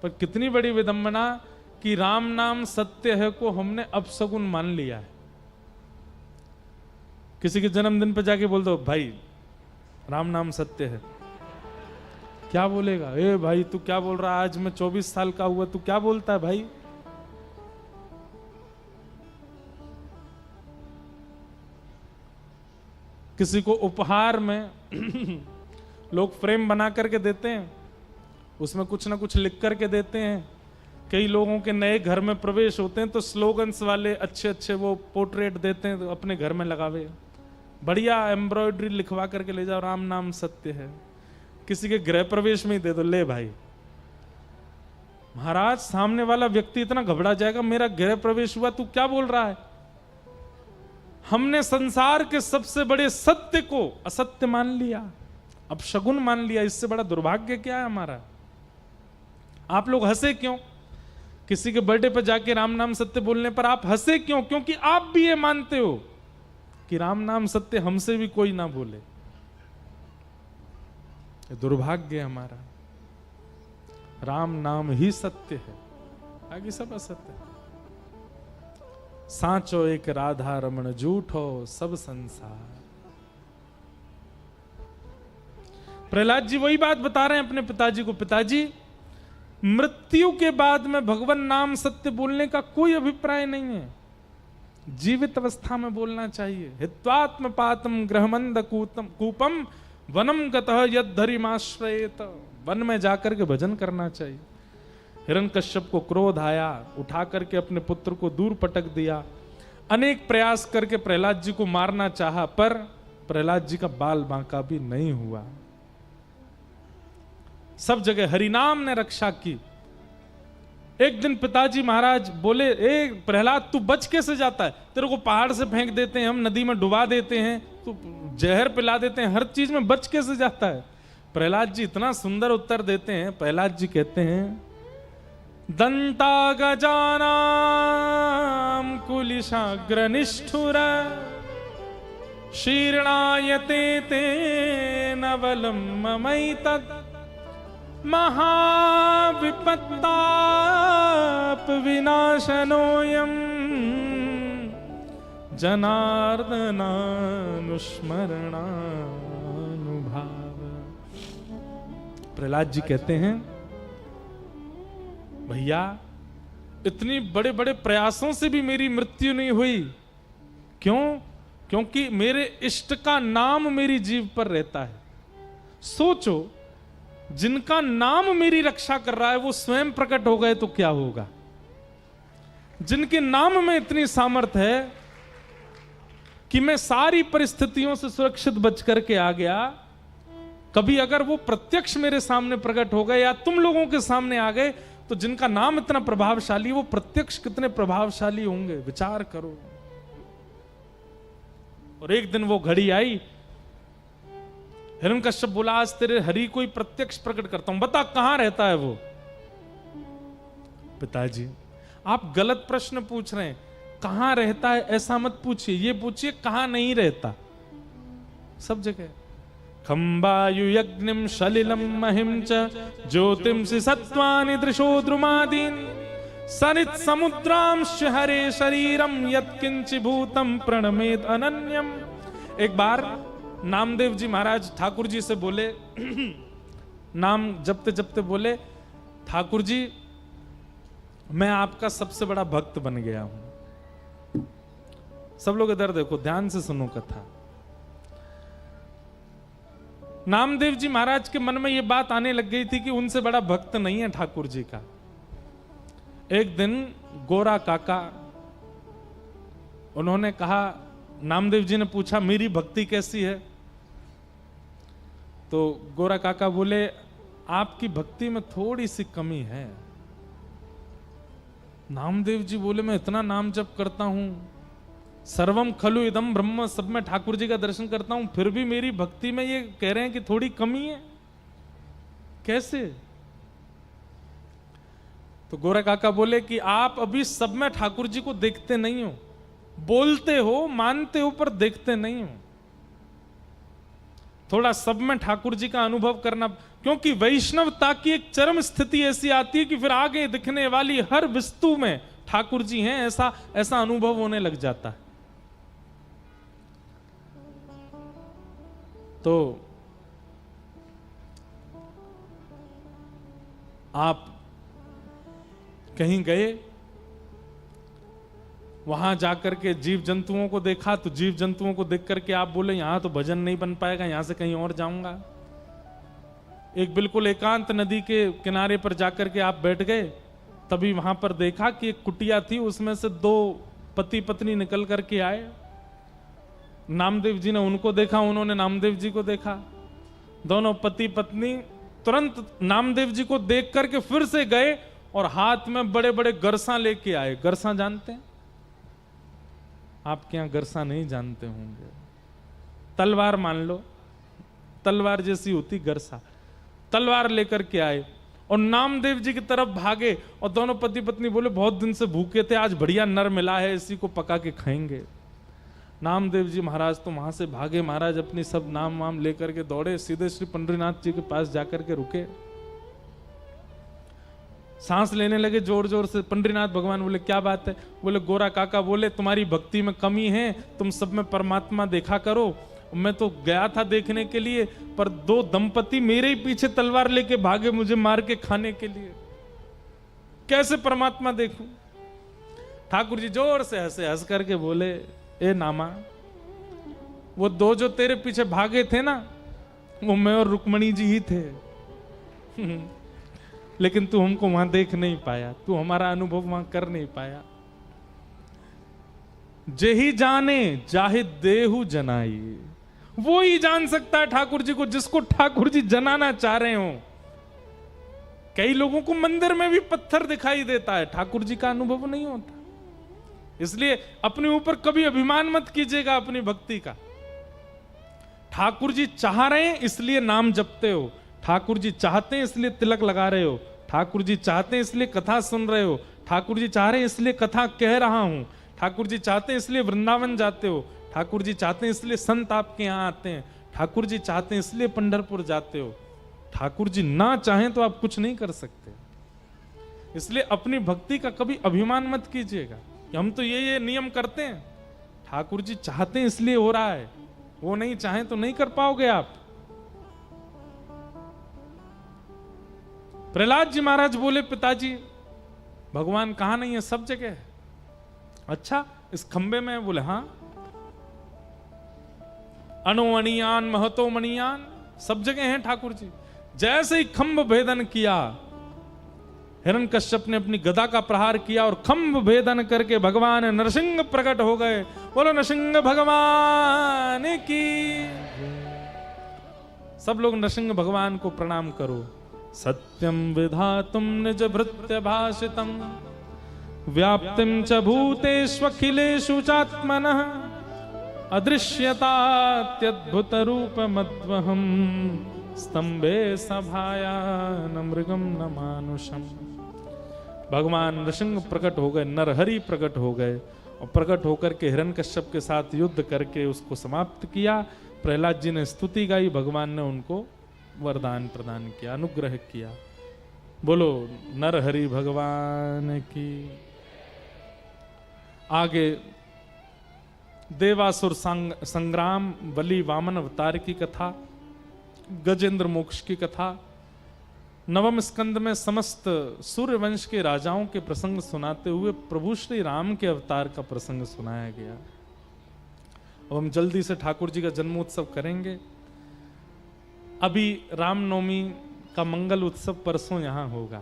S1: पर कितनी बड़ी विडंबना कि राम नाम सत्य है को हमने अपशगुन मान लिया है। किसी के जन्मदिन पर जाके बोल दो, भाई राम नाम सत्य है, क्या बोलेगा? ए भाई तू क्या बोल रहा है? आज मैं 24 साल का हुआ, तू क्या बोलता है भाई? किसी को उपहार में लोग फ्रेम बना करके देते हैं, उसमें कुछ ना कुछ लिख करके देते हैं। कई लोगों के नए घर में प्रवेश होते हैं तो स्लोगन्स वाले अच्छे अच्छे वो पोर्ट्रेट देते हैं, तो अपने घर में लगावे, बढ़िया एम्ब्रॉयडरी लिखवा करके ले जाओ, राम नाम सत्य है। किसी के गृह प्रवेश में ही दे दो, ले भाई। महाराज सामने वाला व्यक्ति इतना घबरा जाएगा, मेरा गृह प्रवेश हुआ, तू क्या बोल रहा है? हमने संसार के सबसे बड़े सत्य को असत्य मान लिया, अपशगुन मान लिया। इससे बड़ा दुर्भाग्य क्या है हमारा? आप लोग हंसे क्यों? किसी के बर्थडे पर जाके राम नाम सत्य बोलने पर आप हंसे क्यों? क्योंकि आप भी ये मानते हो कि राम नाम सत्य हमसे भी कोई ना बोले। ये दुर्भाग्य है हमारा। राम नाम ही सत्य है, आगे सब असत्य है। सांचो एक राधा रमण, झूठो सब संसार। प्रहलाद जी वही बात बता रहे हैं अपने पिताजी को, पिताजी मृत्यु के बाद में भगवान नाम सत्य बोलने का कोई अभिप्राय नहीं है। जीवित अवस्था में बोलना चाहिए। हित्वात्म पातम ग्रहमंद कूपम वनम गतः यद्धरिमाश्रयेत, वन में जाकर के भजन करना चाहिए। हिरण्यकश्यप को क्रोध आया, उठा करके अपने पुत्र को दूर पटक दिया। अनेक प्रयास करके प्रहलाद जी को मारना चाहा, पर प्रहलाद जी का बाल बांका भी नहीं हुआ। सब जगह हरिनाम ने रक्षा की। एक दिन पिताजी महाराज बोले, ए प्रहलाद तू बच कैसे जाता है? तेरे को पहाड़ से फेंक देते हैं, हम नदी में डुबा देते हैं, तू जहर पिला देते हैं, हर चीज में बच कैसे जाता है? प्रहलाद जी इतना सुंदर उत्तर देते हैं। प्रहलाद जी कहते हैं, दंता गजानाम कुलिशाग्र निष्ठुर शीर्णायते ते नवलम ममैतत् महाविपत्ताप विनाशनोयम जनार्दनानुस्मरणानुभाव। प्रहलाद जी कहते हैं, भैया इतनी बड़े बड़े प्रयासों से भी मेरी मृत्यु नहीं हुई। क्यों? क्योंकि मेरे इष्ट का नाम मेरी जीभ पर रहता है। सोचो, जिनका नाम मेरी रक्षा कर रहा है वो स्वयं प्रकट हो गए तो क्या होगा? जिनके नाम में इतनी सामर्थ्य है कि मैं सारी परिस्थितियों से सुरक्षित बच करके आ गया, कभी अगर वो प्रत्यक्ष मेरे सामने प्रकट हो गए या तुम लोगों के सामने आ गए, तो जिनका नाम इतना प्रभावशाली, वो प्रत्यक्ष कितने प्रभावशाली होंगे? विचार करो। और एक दिन वो घड़ी आई, हिरण्यकश्यप बोला, आज तेरे हरि को ही प्रत्यक्ष प्रकट करता हूं, बता कहां रहता है वो? पिताजी आप गलत प्रश्न पूछ रहे हैं। कहां रहता है ऐसा मत पूछिए, ये पूछिए कहां नहीं रहता। सब जगह खंबायु यज्ञम सलिलम महिम च ज्योतिंसि सत्वानि दृशो द्रुमादीन सनित समुद्रांश हरे शरीरम यत्किंचि भूतम प्रणमेत अनन्यम। एक बार नामदेव जी महाराज ठाकुर जी से बोले, नाम जपते जपते बोले, ठाकुर जी मैं आपका सबसे बड़ा भक्त बन गया हूं। सब लोग इधर देखो, ध्यान से सुनो कथा। नामदेव जी महाराज के मन में यह बात आने लग गई थी कि उनसे बड़ा भक्त नहीं है ठाकुर जी का। एक दिन गोरा काका, उन्होंने कहा, नामदेव जी ने पूछा मेरी भक्ति कैसी है? तो गोरा काका बोले, आपकी भक्ति में थोड़ी सी कमी है। नामदेव जी बोले, मैं इतना नाम जप करता हूं, सर्वम खलु इदम ब्रह्म, सब में ठाकुर जी का दर्शन करता हूं, फिर भी मेरी भक्ति में ये कह रहे हैं कि थोड़ी कमी है, कैसे? तो गोरा काका बोले कि आप अभी सब में ठाकुर जी को देखते नहीं हो, बोलते हो, मानते हो, पर देखते नहीं हो। थोड़ा सब में ठाकुर जी का अनुभव करना, क्योंकि वैष्णवता की एक चरम स्थिति ऐसी आती है कि फिर आगे दिखने वाली हर वस्तु में ठाकुर जी हैं, ऐसा अनुभव होने लग जाता है। तो आप कहीं गए, वहां जाकर के जीव जंतुओं को देखा, तो जीव जंतुओं को देख करके आप बोले, यहां तो भजन नहीं बन पाएगा, यहां से कहीं और जाऊंगा। एक बिल्कुल एकांत नदी के किनारे पर जाकर के आप बैठ गए, तभी वहां पर देखा कि एक कुटिया थी, उसमें से दो पति पत्नी निकल करके आए। नामदेव जी ने उनको देखा, उन्होंने नामदेव जी को देखा। दोनों पति पत्नी तुरंत नामदेव जी को देख करके फिर से गए और हाथ में बड़े बड़े गरसा लेके आए। गरसा जानते हैं? आपके यहां गरसा नहीं जानते होंगे, तलवार मान लो, तलवार जैसी होती गरसा। तलवार लेकर के आए और नामदेव जी की तरफ भागे, और दोनों पति पत्नी बोले, बहुत दिन से भूखे थे, आज बढ़िया नर मिला है, इसी को पका के खाएंगे। नामदेव जी महाराज तो वहां से भागे, महाराज अपनी सब नाम वाम लेकर के दौड़े, सीधे श्री पंडरीनाथ जी के पास जाकर के रुके, सांस लेने लगे जोर जोर से। पंडरीनाथ भगवान बोले, क्या बात है? बोले, गोरा काका बोले, तुम्हारी भक्ति में कमी है, तुम सब में परमात्मा देखा करो। मैं तो गया था देखने के लिए, पर दो दंपति मेरे ही पीछे तलवार लेके भागे मुझे मार के खाने के लिए। कैसे परमात्मा देखूं? ठाकुर जी जोर से हंसे, हंस करके बोले, ए नामा, वो दो जो तेरे पीछे भागे थे ना, वो मैं और रुक्मणी जी ही थे। लेकिन तू हमको वहां देख नहीं पाया, तू हमारा अनुभव वहां कर नहीं पाया। जेही जाने जाहि देहु जनाई, वो ही जान सकता है ठाकुर जी को जिसको ठाकुर जी जनाना चाह रहे हो। कई लोगों को मंदिर में भी पत्थर दिखाई देता है, ठाकुर जी का अनुभव नहीं होता। इसलिए अपने ऊपर कभी अभिमान मत कीजिएगा अपनी भक्ति का। ठाकुर जी चाह रहे हैं इसलिए नाम जपते हो, ठाकुर जी चाहते हैं इसलिए तिलक लगा रहे हो, ठाकुर जी चाहते हैं इसलिए कथा सुन रहे हो, ठाकुर जी चाह रहे हैं इसलिए कथा कह रहा हूं, ठाकुर जी चाहते हैं इसलिए वृंदावन जाते हो, ठाकुर जी चाहते हैं इसलिए संत आपके यहां आते हैं, ठाकुर जी चाहते हैं इसलिए पंढरपुर जाते हो। ठाकुर जी ना चाहें तो आप कुछ नहीं कर सकते। इसलिए अपनी भक्ति का कभी अभिमान मत कीजिएगा कि हम तो ये नियम करते हैं, ठाकुर जी चाहते हैं इसलिए हो रहा है, वो नहीं चाहें तो नहीं कर पाओगे आप। प्रहलाद जी महाराज बोले, पिताजी भगवान कहां नहीं है? सब जगह है। अच्छा, इस खंबे में? बोले हाँ। अणुमणियान महतो मणियान, सब जगह हैं ठाकुर जी। जैसे ही खंभ भेदन किया, हिरण्यकश्यप ने अपनी गदा का प्रहार किया और खंभ भेदन करके भगवान नरसिंह प्रकट हो गए। बोलो नरसिंह भगवान की। सब लोग नरसिंह भगवान को प्रणाम करो। सत्यम विधातुम निज भृत्य भाषितम व्याप्तिम च भूतेष्वखिलेषु चात्मनः अदृश्यतात्यद्भुत रूप मद्वहम स्तंभे सभाया न मृगम न मानुषम। भगवान नरसिंह प्रकट हो गए, नरहरि प्रकट हो गए और प्रकट होकर के हिरण्यकश्यप के साथ युद्ध करके उसको समाप्त किया। प्रहलाद जी ने स्तुति गाई, भगवान ने उनको वरदान प्रदान किया, अनुग्रह किया। बोलो नरहरि भगवान की। आगे देवासुर संग्राम, बलि वामन अवतार की कथा, गजेंद्र मोक्ष की कथा, नवम स्कंद में समस्त सूर्य वंश के राजाओं के प्रसंग सुनाते हुए प्रभु श्री राम के अवतार का प्रसंग सुनाया गया। अब हम जल्दी से ठाकुर जी का जन्मोत्सव करेंगे। अभी रामनवमी का मंगल उत्सव परसों यहां होगा।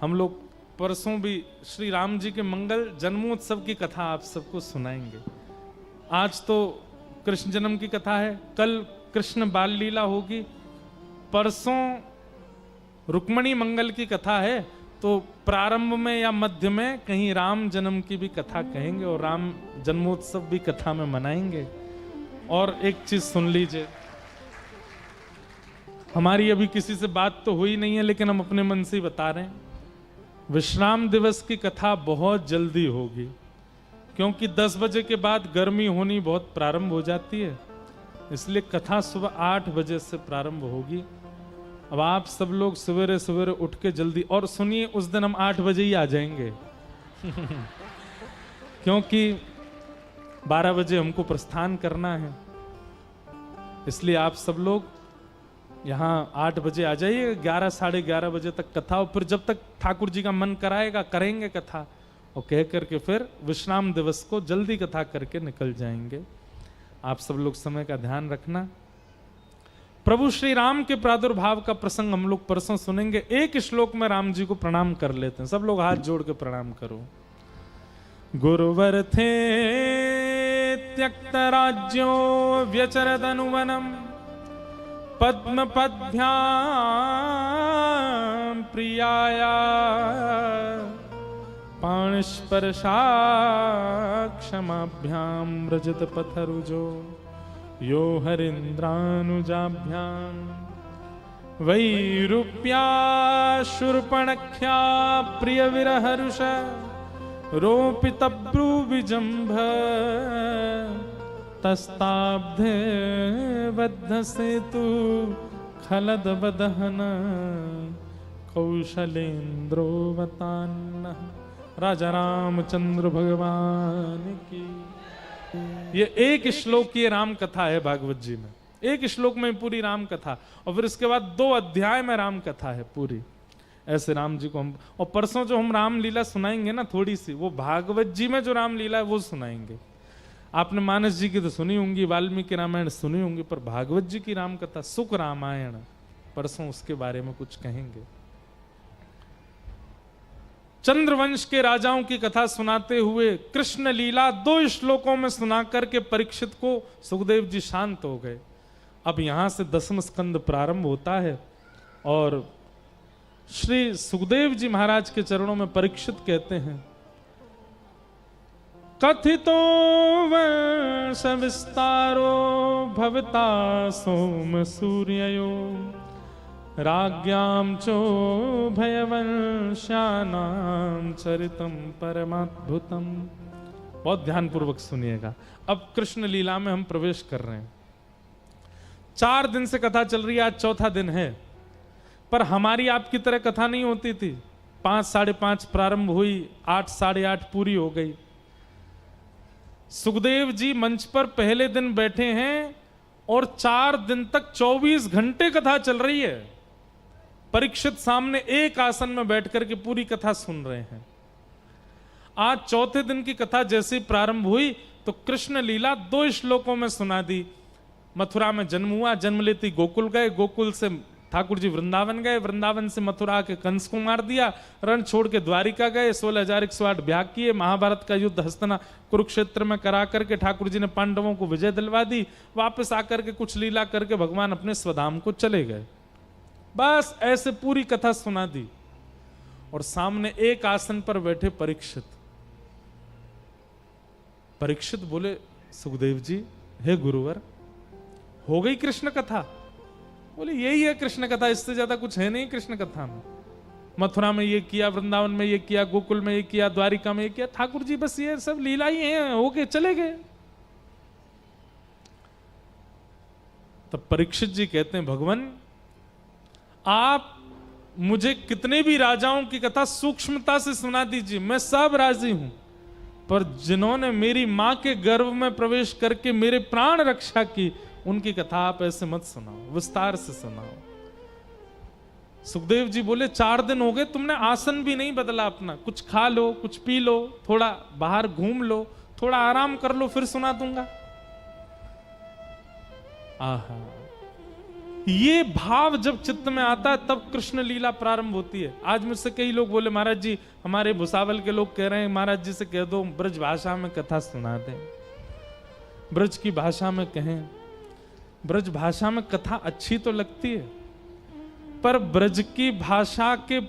S1: हम लोग परसों भी श्री राम जी के मंगल जन्मोत्सव की कथा आप सबको सुनाएंगे। आज तो कृष्ण जन्म की कथा है, कल कृष्ण बाल लीला होगी, परसों रुक्मणी मंगल की कथा है। तो प्रारंभ में या मध्य में कहीं राम जन्म की भी कथा कहेंगे और राम जन्मोत्सव भी कथा में मनाएंगे। और एक चीज सुन लीजिए, हमारी अभी किसी से बात तो हुई नहीं है, लेकिन हम अपने मन से ही बता रहे हैं, विश्राम दिवस की कथा बहुत जल्दी होगी, क्योंकि 10 बजे के बाद गर्मी होनी बहुत प्रारंभ हो जाती है। इसलिए कथा सुबह 8 बजे से प्रारंभ होगी। अब आप सब लोग सवेरे सवेरे उठ के जल्दी, और सुनिए उस दिन हम 8 बजे ही आ जाएंगे क्योंकि 12 बजे हमको प्रस्थान करना है। इसलिए आप सब लोग यहाँ 8 बजे आ जाइए, 11 साढ़े 11 बजे तक कथा, और फिर जब तक ठाकुर जी का मन कराएगा करेंगे कथा, और कह करके फिर विश्राम दिवस को जल्दी कथा करके निकल जाएंगे। आप सब लोग समय का ध्यान रखना। प्रभु श्री राम के प्रादुर्भाव का प्रसंग हम लोग परसों सुनेंगे। एक श्लोक में राम जी को प्रणाम कर लेते हैं। सब लोग हाथ जोड़ के प्रणाम करो। गुरुवर थे त्यक्त राज्यो व्यचरद अनुवनम पद्म पद्भ्याम प्रियाया पाणिस्पर्शा क्षमाभ्याम व्रजत पथरुजो यो हरिन्द्रानुजाभ्याम वैरूप्या शूर्पणख्या प्रिय विरहरुष रोपितब्रू विजंभ तस्ताब्धे बद्ध सेतु खलद बदहन कौशलेन्द्रो वतान्न। राजा रामचंद्र भगवान की। ये एक श्लोक की राम कथा है भागवत जी में, एक श्लोक में पूरी राम कथा, और फिर इसके बाद 2 अध्याय में राम कथा है पूरी। ऐसे राम जी को हम, और परसों जो हम रामलीला सुनाएंगे ना थोड़ी सी, वो भागवत जी में जो रामलीला है वो सुनाएंगे। आपने मानस जी की तो सुनी होंगी, वाल्मीकि रामायण सुनी होंगी, पर भागवत जी की राम कथा सुख रामायण, परसों उसके बारे में कुछ कहेंगे। चंद्रवंश के राजाओं की कथा सुनाते हुए कृष्ण लीला 2 श्लोकों में सुना करके परीक्षित को सुखदेव जी शांत हो गए। अब यहां से 10वां स्कंद प्रारंभ होता है और श्री सुखदेव जी महाराज के चरणों में परीक्षित कहते हैं, कथितो वंश विस्तारो भवता सोम सूर्ययो राज्ञां चो भयवंशानां चरितम परमाद्भुतम। बहुत ध्यानपूर्वक सुनिएगा। अब कृष्ण लीला में हम प्रवेश कर रहे हैं। 4 दिन से कथा चल रही है, आज चौथा दिन है, पर हमारी आपकी तरह कथा नहीं होती थी। 5, 5:30 प्रारंभ हुई, 8, 8:30 पूरी हो गई। सुखदेव जी मंच पर पहले दिन बैठे हैं और 4 दिन तक 24 घंटे कथा चल रही है। परीक्षित सामने एक आसन में बैठकर के पूरी कथा सुन रहे हैं। आज चौथे दिन की कथा जैसे ही प्रारंभ हुई तो कृष्ण लीला 2 श्लोकों में सुना दी। मथुरा में जन्म हुआ, जन्म लेती गोकुल गए, गोकुल से ठाकुर जी वृंदावन गए, वृंदावन से मथुरा के कंस को मार दिया, रण छोड़ के द्वारिका गए, 16,108 ब्याह किए, महाभारत का युद्ध हस्तना कुरुक्षेत्र में करा करके ठाकुर जी ने पांडवों को विजय दिलवा दी। वापस आकर के कुछ लीला करके भगवान अपने स्वधाम को चले गए। बस ऐसे पूरी कथा सुना दी और सामने एक आसन पर बैठे परीक्षित। परीक्षित बोले, सुखदेव जी, हे गुरुवर, हो गई कृष्ण कथा? बोले, यही है कृष्ण कथा, इससे ज्यादा कुछ है नहीं कृष्ण कथा में। मथुरा में ये किया, वृंदावन में ये किया, गोकुल में ये किया, द्वारिका में ये किया, ठाकुर जी बस ये सब लीला ही है, हो गए, चले गए। तब परीक्षित जी कहते हैं, भगवान आप मुझे कितने भी राजाओं की कथा सूक्ष्मता से सुना दीजिए, मैं सब राजी हूं, पर जिन्होंने मेरी मां के गर्भ में प्रवेश करके मेरे प्राण रक्षा की, उनकी कथा आप ऐसे मत सुनाओ, विस्तार से सुनाओ। सुखदेव जी बोले, 4 दिन हो गए, तुमने आसन भी नहीं बदला अपना, कुछ खा लो, कुछ पी लो, थोड़ा बाहर घूम लो, थोड़ा आराम कर लो, फिर सुना दूंगा। आहा, ये भाव जब चित्त में आता है तब कृष्ण लीला प्रारंभ होती है। आज मुझसे कई लोग बोले, महाराज जी, हमारे भुसावल के लोग कह रहे हैं, महाराज जी से कह दो ब्रज भाषा में कथा सुना दें, ब्रज की भाषा में कहें। ब्रज भाषा में कथा अच्छी तो लगती है, पर ब्रज की भाषा के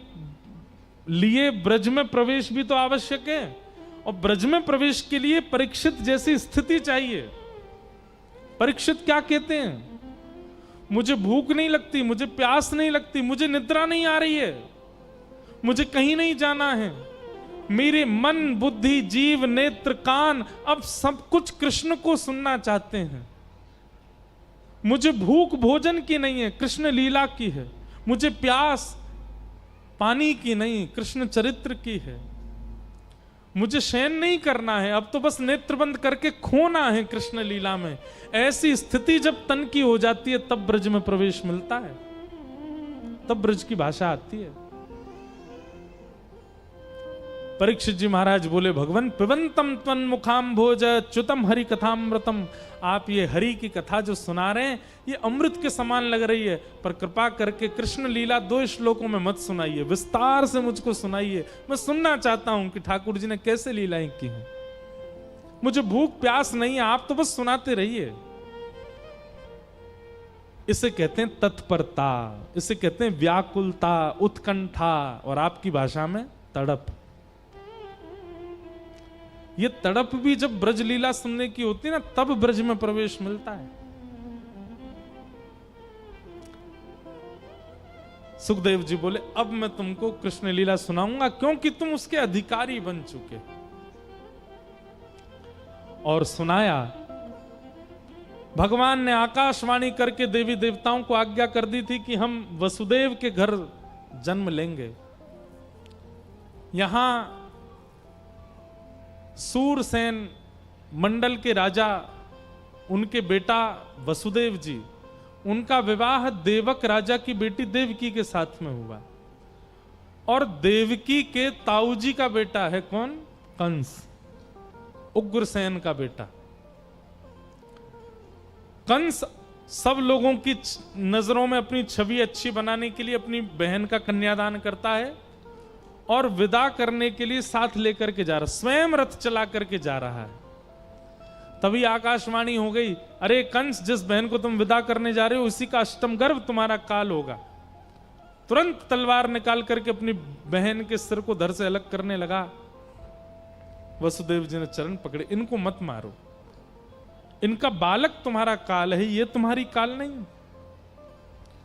S1: लिए ब्रज में प्रवेश भी तो आवश्यक है, और ब्रज में प्रवेश के लिए परीक्षित जैसी स्थिति चाहिए। परीक्षित क्या कहते हैं, मुझे भूख नहीं लगती, मुझे प्यास नहीं लगती, मुझे निद्रा नहीं आ रही है, मुझे कहीं नहीं जाना है, मेरे मन, बुद्धि, जीव, नेत्र, कान अब सब कुछ कृष्ण को सुनना चाहते हैं। मुझे भूख भोजन की नहीं है, कृष्ण लीला की है। मुझे प्यास पानी की नहीं, कृष्ण चरित्र की है। मुझे शयन नहीं करना है, अब तो बस नेत्र बंद करके खोना है कृष्ण लीला में। ऐसी स्थिति जब तन की हो जाती है तब ब्रज में प्रवेश मिलता है, तब ब्रज की भाषा आती है। परीक्षित जी महाराज बोले, भगवान पिबंतम त्वन्मुखाम्भोज च्युतम हरि कथामृतम। आप ये हरि की कथा जो सुना रहे हैं ये अमृत के समान लग रही है, पर कृपा करके कृष्ण लीला 2 श्लोकों में मत सुनाइए, विस्तार से मुझको सुनाइए। मैं सुनना चाहता हूं कि ठाकुर जी ने कैसे लीलाएं की हैं। मुझे भूख प्यास नहीं है, आप तो बस सुनाते रहिए। इसे कहते हैं तत्परता, इसे कहते हैं व्याकुलता, उत्कंठा, और आपकी भाषा में तड़प। ये तड़प भी जब ब्रज लीला सुनने की होती है ना, तब ब्रज में प्रवेश मिलता है। सुखदेव जी बोले, अब मैं तुमको कृष्ण लीला सुनाऊंगा, क्योंकि तुम उसके अधिकारी बन चुके। और सुनाया। भगवान ने आकाशवाणी करके देवी देवताओं को आज्ञा कर दी थी कि हम वसुदेव के घर जन्म लेंगे। यहां सूरसेन मंडल के राजा, उनके बेटा वसुदेव जी, उनका विवाह देवक राजा की बेटी देवकी के साथ में हुआ। और देवकी के ताऊजी का बेटा है कौन? कंस, उग्रसेन का बेटा। कंस सब लोगों की नजरों में अपनी छवि अच्छी बनाने के लिए अपनी बहन का कन्यादान करता है और विदा करने के लिए साथ लेकर के जा रहा, स्वयं रथ चला करके जा रहा है। तभी आकाशवाणी हो गई, अरे कंस, जिस बहन को तुम विदा करने जा रहे हो उसी का अष्टम गर्भ तुम्हारा काल होगा। तुरंत तलवार निकाल करके अपनी बहन के सिर को धड़ से अलग करने लगा। वसुदेव जी ने चरण पकड़े, इनको मत मारो, इनका बालक तुम्हारा काल है, ये तुम्हारी काल नहीं।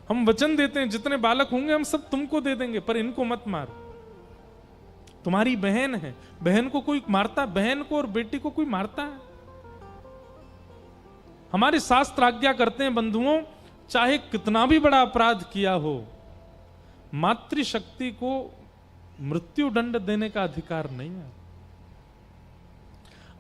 S1: हम वचन देते हैं जितने बालक होंगे हम सब तुमको दे देंगे, पर इनको मत मारो, तुम्हारी बहन है। बहन को कोई मारता, बहन को और बेटी को कोई मारता है? हमारे शास्त्र आज्ञा करते हैं बंधुओं, चाहे कितना भी बड़ा अपराध किया हो, मातृशक्ति को मृत्यु दंड देने का अधिकार नहीं है।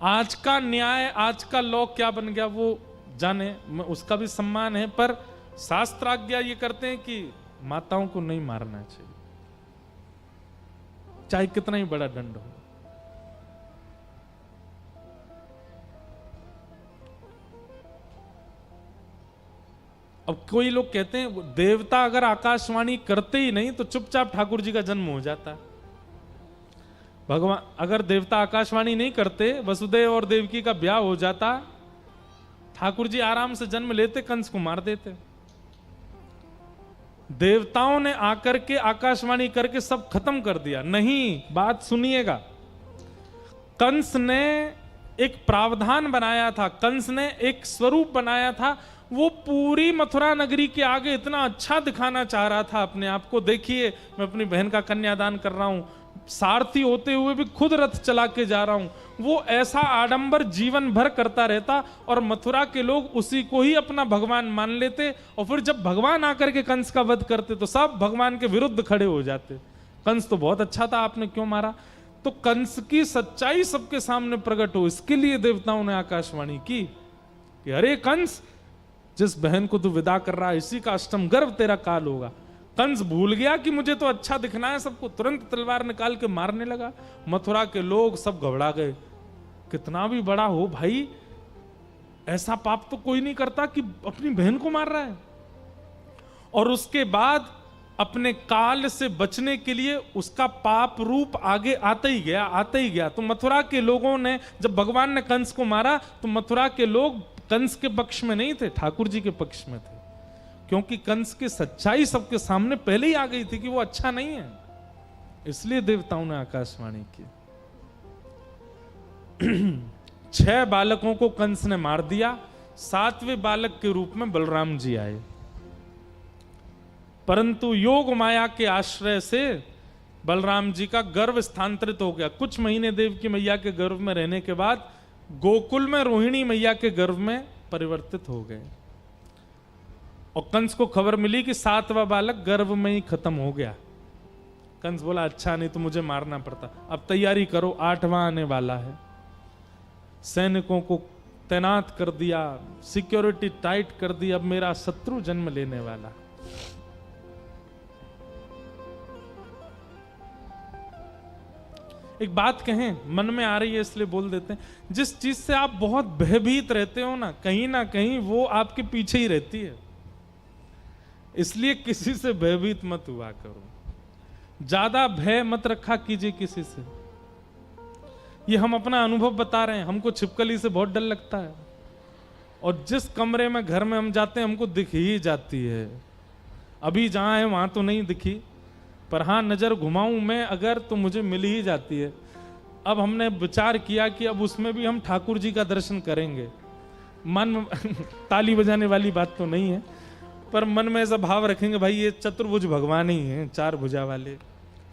S1: आज का न्याय, आज का लॉ क्या बन गया वो जाने, उसका भी सम्मान है, पर शास्त्र आज्ञा ये करते हैं कि माताओं को नहीं मारना चाहिए, चाहे कितना ही बड़ा दंड हो। अब कोई लोग कहते हैं देवता अगर आकाशवाणी करते ही नहीं तो चुपचाप ठाकुर जी का जन्म हो जाता। भगवान अगर देवता आकाशवाणी नहीं करते, वसुदेव और देवकी का ब्याह हो जाता, ठाकुर जी आराम से जन्म लेते, कंस को मार देते। देवताओं ने आकर के आकाशवाणी करके सब खत्म कर दिया। नहीं, बात सुनिएगा, कंस ने एक प्रावधान बनाया था, कंस ने एक स्वरूप बनाया था। वो पूरी मथुरा नगरी के आगे इतना अच्छा दिखाना चाह रहा था अपने आप को, देखिए मैं अपनी बहन का कन्यादान कर रहा हूं, सारथी होते हुए भी खुद रथ चला के जा रहा हूं। वो ऐसा आडंबर जीवन भर करता रहता और मथुरा के लोग उसी को ही अपना भगवान मान लेते, और फिर जब भगवान आकर के कंस का वध करते तो सब भगवान के विरुद्ध खड़े हो जाते। कंस तो बहुत अच्छा था, आपने क्यों मारा? तो कंस की सच्चाई सबके सामने प्रकट हो, इसके लिए देवताओं ने आकाशवाणी की कि अरे कंस, जिस बहन को तू विदा कर रहा है इसी का अष्टम गर्भ तेरा काल होगा। कंस भूल गया कि मुझे तो अच्छा दिखना है सबको, तुरंत तलवार निकाल के मारने लगा। मथुरा के लोग सब घबरा गए, कितना भी बड़ा हो भाई, ऐसा पाप तो कोई नहीं करता कि अपनी बहन को मार रहा है। और उसके बाद अपने काल से बचने के लिए उसका पाप रूप आगे आता ही गया, आता ही गया। तो मथुरा के लोगों ने, जब भगवान ने कंस को मारा तो मथुरा के लोग कंस के पक्ष में नहीं थे, ठाकुर जी के पक्ष में थे, क्योंकि कंस की सच्चाई सबके सामने पहले ही आ गई थी कि वो अच्छा नहीं है। इसलिए देवताओं ने आकाशवाणी की। 6 बालकों को कंस ने मार दिया, 7वें बालक के रूप में बलराम जी आए। परंतु योग माया के आश्रय से बलराम जी का गर्भ स्थानांतरित हो गया। कुछ महीने देवकी मैया के गर्भ में रहने के बाद गोकुल में रोहिणी मैया के गर्भ में परिवर्तित हो गए। और कंस को खबर मिली कि 7वां बालक गर्भ में ही खत्म हो गया। कंस बोला अच्छा, नहीं तो मुझे मारना पड़ता, अब तैयारी करो, 8वां आने वाला है। सैनिकों को तैनात कर दिया, सिक्योरिटी टाइट कर दी, अब मेरा शत्रु जन्म लेने वाला। एक बात कहें, मन में आ रही है इसलिए बोल देते हैं, जिस चीज से आप बहुत भयभीत रहते हो ना कहीं वो आपके पीछे ही रहती है। इसलिए किसी से भयभीत मत हुआ करो, ज्यादा भय मत रखा कीजिए किसी से। ये हम अपना अनुभव बता रहे हैं, हमको छिपकली से बहुत डर लगता है, और जिस कमरे में घर में हम जाते हैं हमको दिख ही जाती है। अभी जहां है वहां तो नहीं दिखी, पर हाँ नजर घुमाऊं मैं अगर तो मुझे मिल ही जाती है। अब हमने विचार किया कि अब उसमें भी हम ठाकुर जी का दर्शन करेंगे। मन ताली बजाने वाली बात तो नहीं है, पर मन में ऐसा भाव रखेंगे भाई ये चतुर्भुज भगवान ही हैं, 4 भुजा वाले,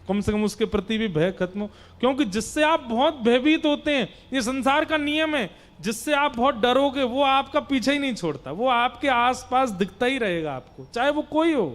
S1: कम से कम उसके प्रति भी भय खत्म हो। क्योंकि जिससे आप बहुत भयभीत होते हैं, ये संसार का नियम है, जिससे आप बहुत डरोगे वो आपका पीछे ही नहीं छोड़ता, वो आपके आसपास दिखता ही रहेगा आपको, चाहे वो कोई हो।